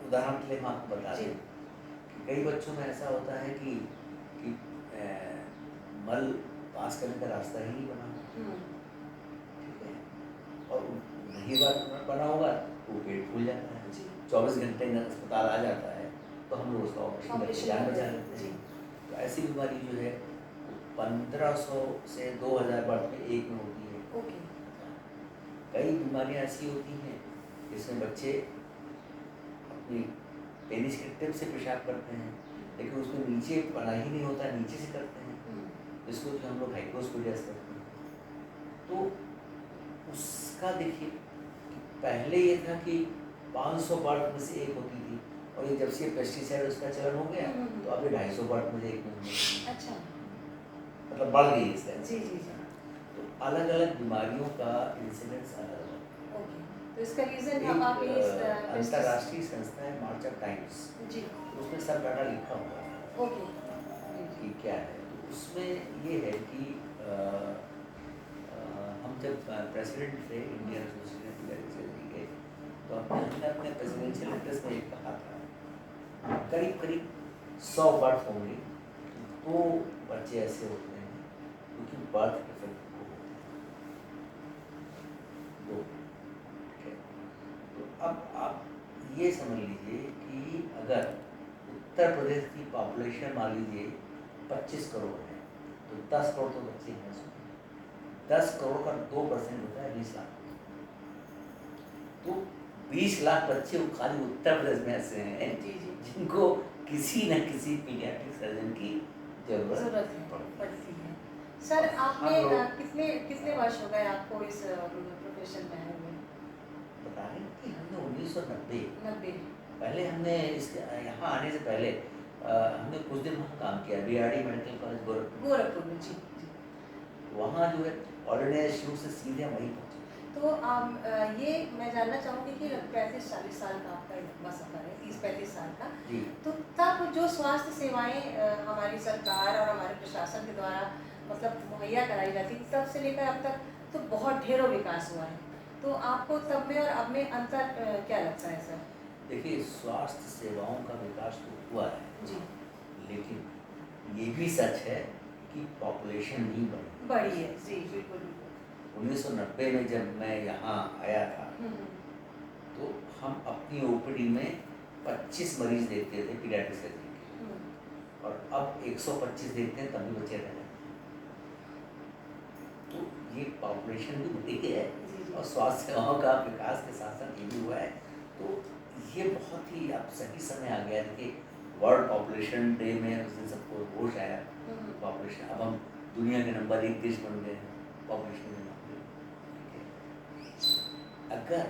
उदाहरण के लिए हम आपको बता जी दें कि कई बच्चों में ऐसा होता है कि मल पास करने का रास्ता ही नहीं बना, हम्म ठीक है, और नहीं बना होगा तो वो पेट फूल जाता है, जी 24 घंटे में अस्पताल आ जाता है, तो हम लोग उसका ऑपरेशन करके ऑपरेशन जान कर बचा रहे लेते हैं जी हैं। तो ऐसी बीमारी जो है 1500 से 2000 बर्थ में एक में होती है। ओके कई बीमारियां ऐसी होती हैं जिसमें बच्चे अपनी पेनिस के टिप से पेशाब करते हैं, लेकिन उसमें नीचे पना ही नहीं होता, नीचे से करते हैं, हम्म जिसको कि हम लोग हाइपोस्पिडियस करते हैं। तो उसका देखिए कि पहले ये था कि 500 बर्थ में से एक होती थी, और ये जब से पेस्टिसाइड उसका चलन हो गया तो अब ये 250 बर्थ में से एक में होती है, अच्छा मतलब बढ़ गई इस तरह जी से। जी जी तो अलग अलग बीमारियों का इंसिडेंस अलग अलग। ओके तो इसका रीज़न एक आप ये अंतर्राष्ट्रीय संस्था है मार्च ऑफ टाइम्स, जी उसमें सब डाटा लिखा हुआ है ओके कि क्या है। तो उसमें ये है कि हम जब प्रेसिडेंट थे इंडियन एसोसिएशन ऑफ पीडियाट्रिशियन के, तो हमने अपने प्रेसिडेंशियल एड्रेस में एक कहा था करीब करीब 100 बर्थ होंगे, तो 2 बच्चे ऐसे होते हैं क्योंकि बर्थ डिफेक्ट को होते हैं 2, ठीक है। तो अब आप ये समझ लीजिए कि अगर उत्तर प्रदेश की पॉपुलेशन मान लीजिए 25 करोड़ है, तो 10 करोड़ तो बच्चे हैं उसमें, 10 करोड़ का 2% होता है 20 लाख। तो 20 लाख बच्चे खाली उत्तर प्रदेश में ऐसे हैं जी जी जिनको किसी न किसी पीडियाट्रिक सर्जन की जरूरत ज़रूरत है पड़ती पड़ती है। सर और आपने हम लोग कितने कितने वर्ष हो गए आपको इस प्रोफेशन में आए हुए? बता रहे हैं कि हमने 1990 90 पहले हमने इसके यहाँ आने से पहले हमने कुछ दिन वहाँ काम किया, BRD medical college Gorakhpur. Gorakhpur में जी जी वहाँ जो है ऑर्डिनरी शुरू से सीधे हम वहीं पहुँचे। तो ये मैं जानना चाहूँगी कि 35-40 साल का आपका लंबा सफ़र है, 30-35 साल का, जी तो तब जो स्वास्थ्य सेवाएं हमारी सरकार और हमारे प्रशासन के द्वारा मतलब मुहैया कराई जाती थी, तब से लेकर अब तक तो बहुत ढेरों विकास हुआ है। तो आपको तब में और अब में अंतर क्या लगता है सर? देखिए स्वास्थ्य सेवाओं का विकास तो हुआ है, जी लेकिन ये भी सच है कि पॉपुलेशन नहीं बढ़ी। बड़ी है जी बिल्कुल बिल्कुल 1990 में जब मैं यहाँ आया था हम्म, तो हम अपनी ओपीडी में 25 मरीज देखते थे पीडियाट्रिक सर्जरी के, हम्म, और अब 125 देखते हैं तभी बचे रह जाते हैं। तो ये पॉपुलेशन भी बढ़ी है जी जी और स्वास्थ्य सेवाओं का विकास के साथ साथ ये भी हुआ है। तो ये बहुत ही अब सही समय आ गया है कि वर्ल्ड पॉपुलेशन डे में उस दिन सबको होश आया। पॉपुलेशन अब हम दुनिया के नंबर 1 देश बन गए हैं पॉपुलेशन में, ठीक है। अगर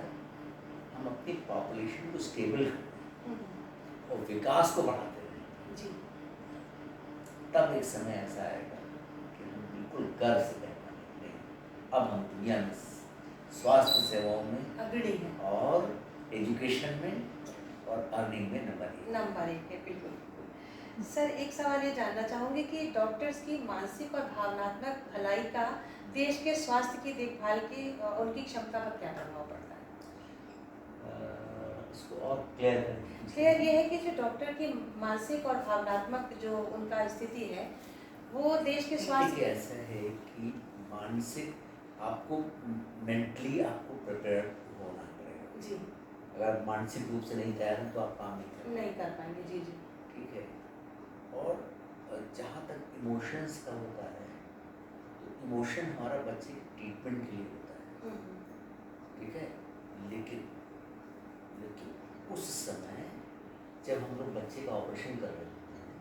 हम अपनी पॉपुलेशन को स्टेबल हम्म, और विकास को बढ़ाते रहें, जी तब एक समय ऐसा आएगा कि हम बिल्कुल गर्व से कह पाएंगे नहीं, अब हम दुनिया में स्वास्थ्य सेवाओं में अग्रणी है और एजुकेशन में और अर्निंग में नंबर 1 है बिल्कुल बिल्कुल। सर एक सवाल ये जानना चाहूँगी कि डॉक्टर्स की मानसिक और भावनात्मक भलाई का देश के स्वास्थ्य की देखभाल की उनकी क्षमता पर क्या प्रभाव पड़ता है? इसको और क्लियर करें। क्लियर ये है कि जो डॉक्टर की मानसिक और भावनात्मक जो उनका स्थिति है वो देश के स्वास्थ्य देखिए ऐसा है कि मानसिक आपको मेंटली आपको प्रिपेयर होना पड़ेगा। जी अगर मानसिक रूप से नहीं तैयार हैं तो आप काम नहीं कर नहीं कर पाएंगे जी जी ठीक है। और जहाँ तक इमोशंस का होता है तो इमोशन हमारा बच्चे के ट्रीटमेंट के लिए होता है, हम्म, ठीक है। लेकिन लेकिन उस समय जब हम लोग बच्चे का ऑपरेशन कर रहे होते हैं,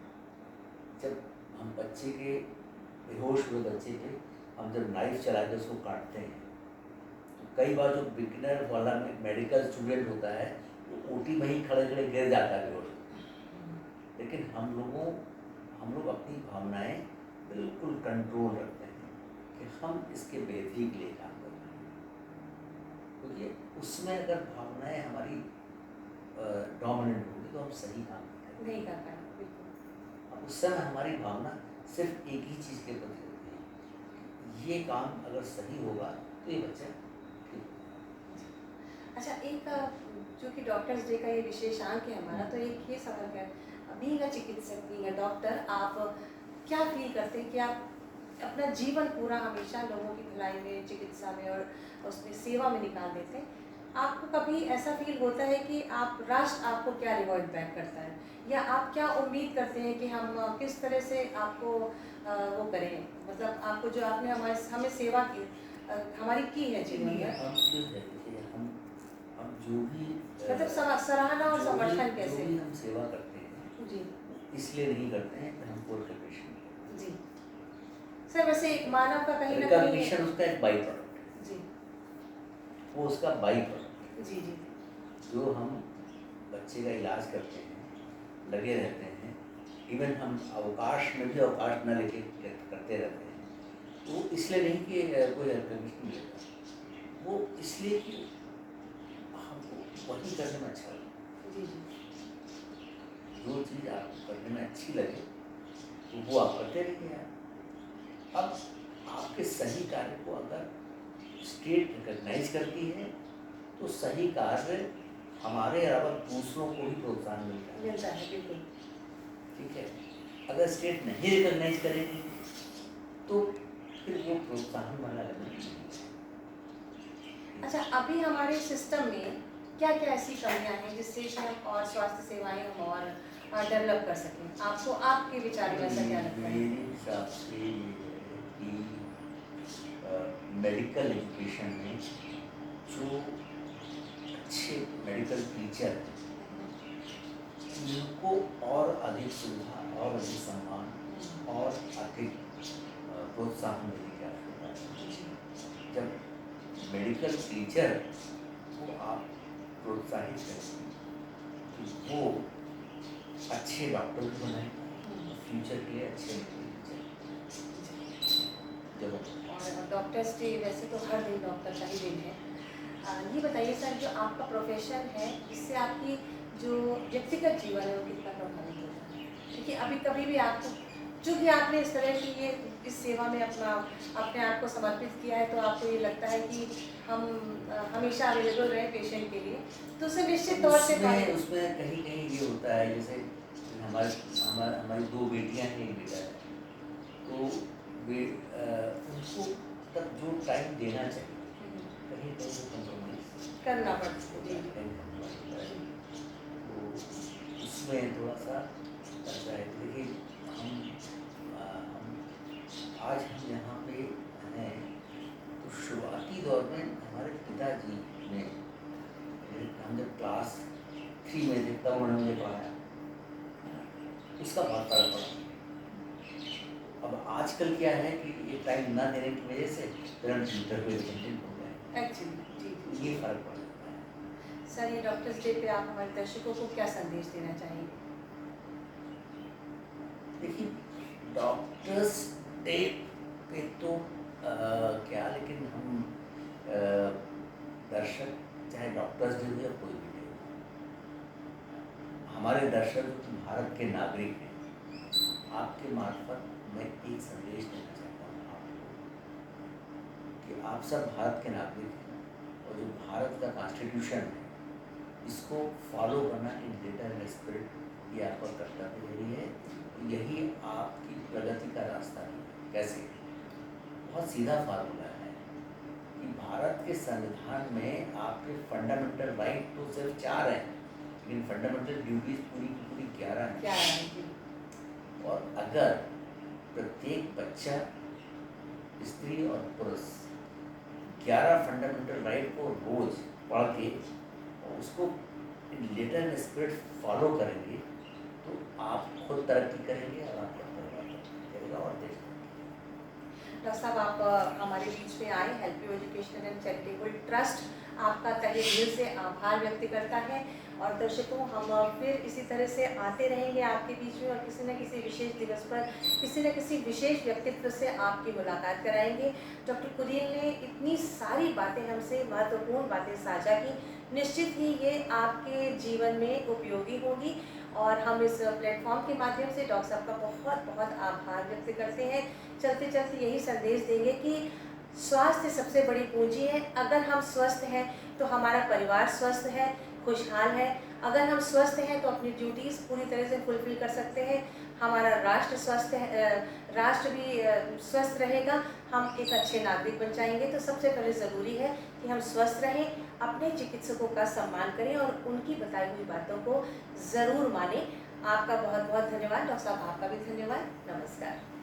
जब हम बच्चे के बेहोश हुए बच्चे पे हम जब नाइफ चला के उसको काटते हैं, तो कई बार जो बिगिनर वाला मेडिकल स्टूडेंट होता है वो ओटी में ही खड़े खड़े गिर जाता है बेहोश। लेकिन हम लोग अपनी भावनाएं बिल्कुल कंट्रोल रखते हैं कि हम इसके बेहतरी के लिए काम कर रहे हैं, क्योंकि उसमें अगर भावनाएं हमारी डोमिनेंट होगी तो हम सही काम नहीं कर पाए बिल्कुल। अब उस समय हमारी भावना सिर्फ एक ही चीज़ के प्रति होती है, ये काम अगर सही होगा तो ये बच्चा ठीक होगा। अच्छा, एक जो कि डॉक्टर्स डे का ये विशेषांक है हमारा, तो एक ये सवाल है, बीइंग अ चिकित्सक, बीइंग अ डॉक्टर, आप क्या फील करते हैं कि आप अपना जीवन पूरा हमेशा लोगों की भलाई में, चिकित्सा में और उसमें सेवा में निकाल देते हैं? आपको कभी ऐसा फील होता है कि आप राष्ट्र आपको क्या रिवॉर्ड बैक करता है, या आप क्या उम्मीद करते हैं कि हम किस तरह से आपको वो करें, मतलब आपको जो आपने हमें सेवा की हमारी की है जीवन में, हम जो है देखिए, हम जो भी मतलब सराहना और समर्थन जो कैसे? भी हम सेवा करते हैं जी इसलिए नहीं करते हैं कि हमको रिकग्निशन मिले। जी सर, वैसे एक मानव का कहीं ना कहीं रिकग्निशन उसका एक बाई प्रोडक्ट है, जी वो उसका बाई प्रोडक्ट है। जी जी जो हम बच्चे का इलाज करते हैं, लगे रहते हैं, इवन हम अवकाश में भी अवकाश न लेके करते रहते हैं, वो इसलिए नहीं कि कोई रिकग्निशन मिलेगा, वो इसलिए कि हमको वही करने में अच्छा लगे। जी जी जो चीज़ आपको करने में अच्छी लगे तो वो आप करते रहिए यार। अब आपके सही कार्य को अगर स्टेट रिकग्नाइज करती है तो सही कार्य हमारे अलावा दूसरों को भी प्रोत्साहन मिलता है। मिलता है बिल्कुल। ठीक है, अगर स्टेट नहीं रिकग्नाइज करेगी तो फिर वो प्रोत्साहन वाला नहीं है। अच्छा, अभी हमारे सिस्टम में क्या क्या ऐसी कमियां हैं जिससे कि हम और स्वास्थ्य सेवाएं हम और डेवलप कर सकें? आपको आपके विचार में ऐसा क्या लगता है? मेरे हिसाब से ये है कि मेडिकल एजुकेशन में जो अच्छे मेडिकल टीचर हैं उनको और अधिक सुविधा और अधिक सम्मान और अधिक प्रोत्साहन देने की आवश्यकता है। जब मेडिकल टीचर को आप प्रोत्साहित करें तो वो अच्छे डॉक्टर भी बनाएंगे, फ्यूचर के लिए अच्छे टीचर। जब और डॉक्टर्स डे वैसे तो हर दिन डॉक्टर का ही दिन है। ये बताइए सर, जो आपका प्रोफेशन है इससे आपकी जो व्यक्तिगत जीवन है वो कितना प्रभावित होता है? क्योंकि अभी कभी भी आपको, चूँकि आपने इस तरह की ये इस सेवा में अपने आप को समर्पित किया है, तो आपको ये लगता है कि हम हमेशा अवेलेबल रहे पेशेंट के लिए, तो उसे निश्चित तौर से उसमें कहीं कहीं ये होता है, जैसे हमारी दो बेटियां हैं, एक बेटा है, तो उनको तब जो टाइम देना चाहिए कहीं कहीं वो कंप्रोमाइज करना पड़ता है। जी तो उसमें थोड़ा सा ऐसा है। देखिए हम आज हम यहाँ पे हैं तो शुरुआती दौर में हमारे पिताजी ने, हम जब क्लास 3 में थे तब उन्होंने मुझे पढ़ाया, उसका बहुत फर्क पड़ा। अब आजकल क्या है कि ये टाइम ना देने की वजह से तुरंत ट्विटर पे कंटेंट हो गए, एक्चुअली जी ये फर्क पड़ जाता है। सर, ये डॉक्टर्स डे पे आप हमारे दर्शकों को क्या संदेश देना चाहेंगे? देखिए, डॉक्टर्स डे पे तो क्या, लेकिन हम दर्शक, चाहे डॉक्टर्स डे हो या कोई भी डे हो, हमारे दर्शक जो भारत के नागरिक हैं, आपके मार्फत मैं एक संदेश देना चाहता हूँ आपको कि आप सब भारत के नागरिक हैं और जो भारत का कॉन्स्टिट्यूशन है इसको फॉलो करना इन लेटर एंड स्पिरिट ये आपका कर्तव्य है। यही आपकी प्रगति का रास्ता है। कैसे? बहुत सीधा फार्मूला है कि भारत के संविधान में आपके फंडामेंटल राइट तो सिर्फ 4 हैं, लेकिन फंडामेंटल ड्यूटीज पूरी की पूरी 11 हैं। और अगर प्रत्येक बच्चा, स्त्री और पुरुष 11 फंडामेंटल राइट को रोज पढ़ के और उसको लेटर एंड स्पिरिट फॉलो करेंगे तो आप खुद तरक्की करेंगे और आपका परिवार तरक्की करेगा और देश। डॉक्टर साहब आप हमारे बीच में आए। Help you educational and charitable trust आपका तहे दिल से आभार व्यक्त करता है। और दर्शकों, हम फिर इसी तरह से आते रहेंगे आपके बीच में और किसी न किसी विशेष दिवस पर किसी न किसी विशेष व्यक्तित्व से आपकी मुलाकात कराएंगे। डॉक्टर कुलीन ने इतनी सारी बातें हमसे, महत्वपूर्ण बातें साझा की, निश्चित ही ये आपके जीवन में उपयोगी होगी। और हम इस प्लेटफॉर्म के माध्यम से डॉक्टर साहब का बहुत बहुत आभार व्यक्त करते हैं। चलते चलते यही संदेश देंगे कि स्वास्थ्य सबसे बड़ी पूंजी है। अगर हम स्वस्थ हैं तो हमारा परिवार स्वस्थ है, खुशहाल है। अगर हम स्वस्थ हैं तो अपनी ड्यूटीज़ पूरी तरह से फुलफिल कर सकते हैं। हमारा राष्ट्र स्वस्थ है, राष्ट्र भी स्वस्थ रहेगा। हम एक अच्छे नागरिक बन जाएंगे। तो सबसे पहले ज़रूरी है कि हम स्वस्थ रहें, अपने चिकित्सकों का सम्मान करें और उनकी बताई हुई बातों को ज़रूर मानें। आपका बहुत बहुत धन्यवाद डॉक्टर साहब, आपका भी धन्यवाद। नमस्कार।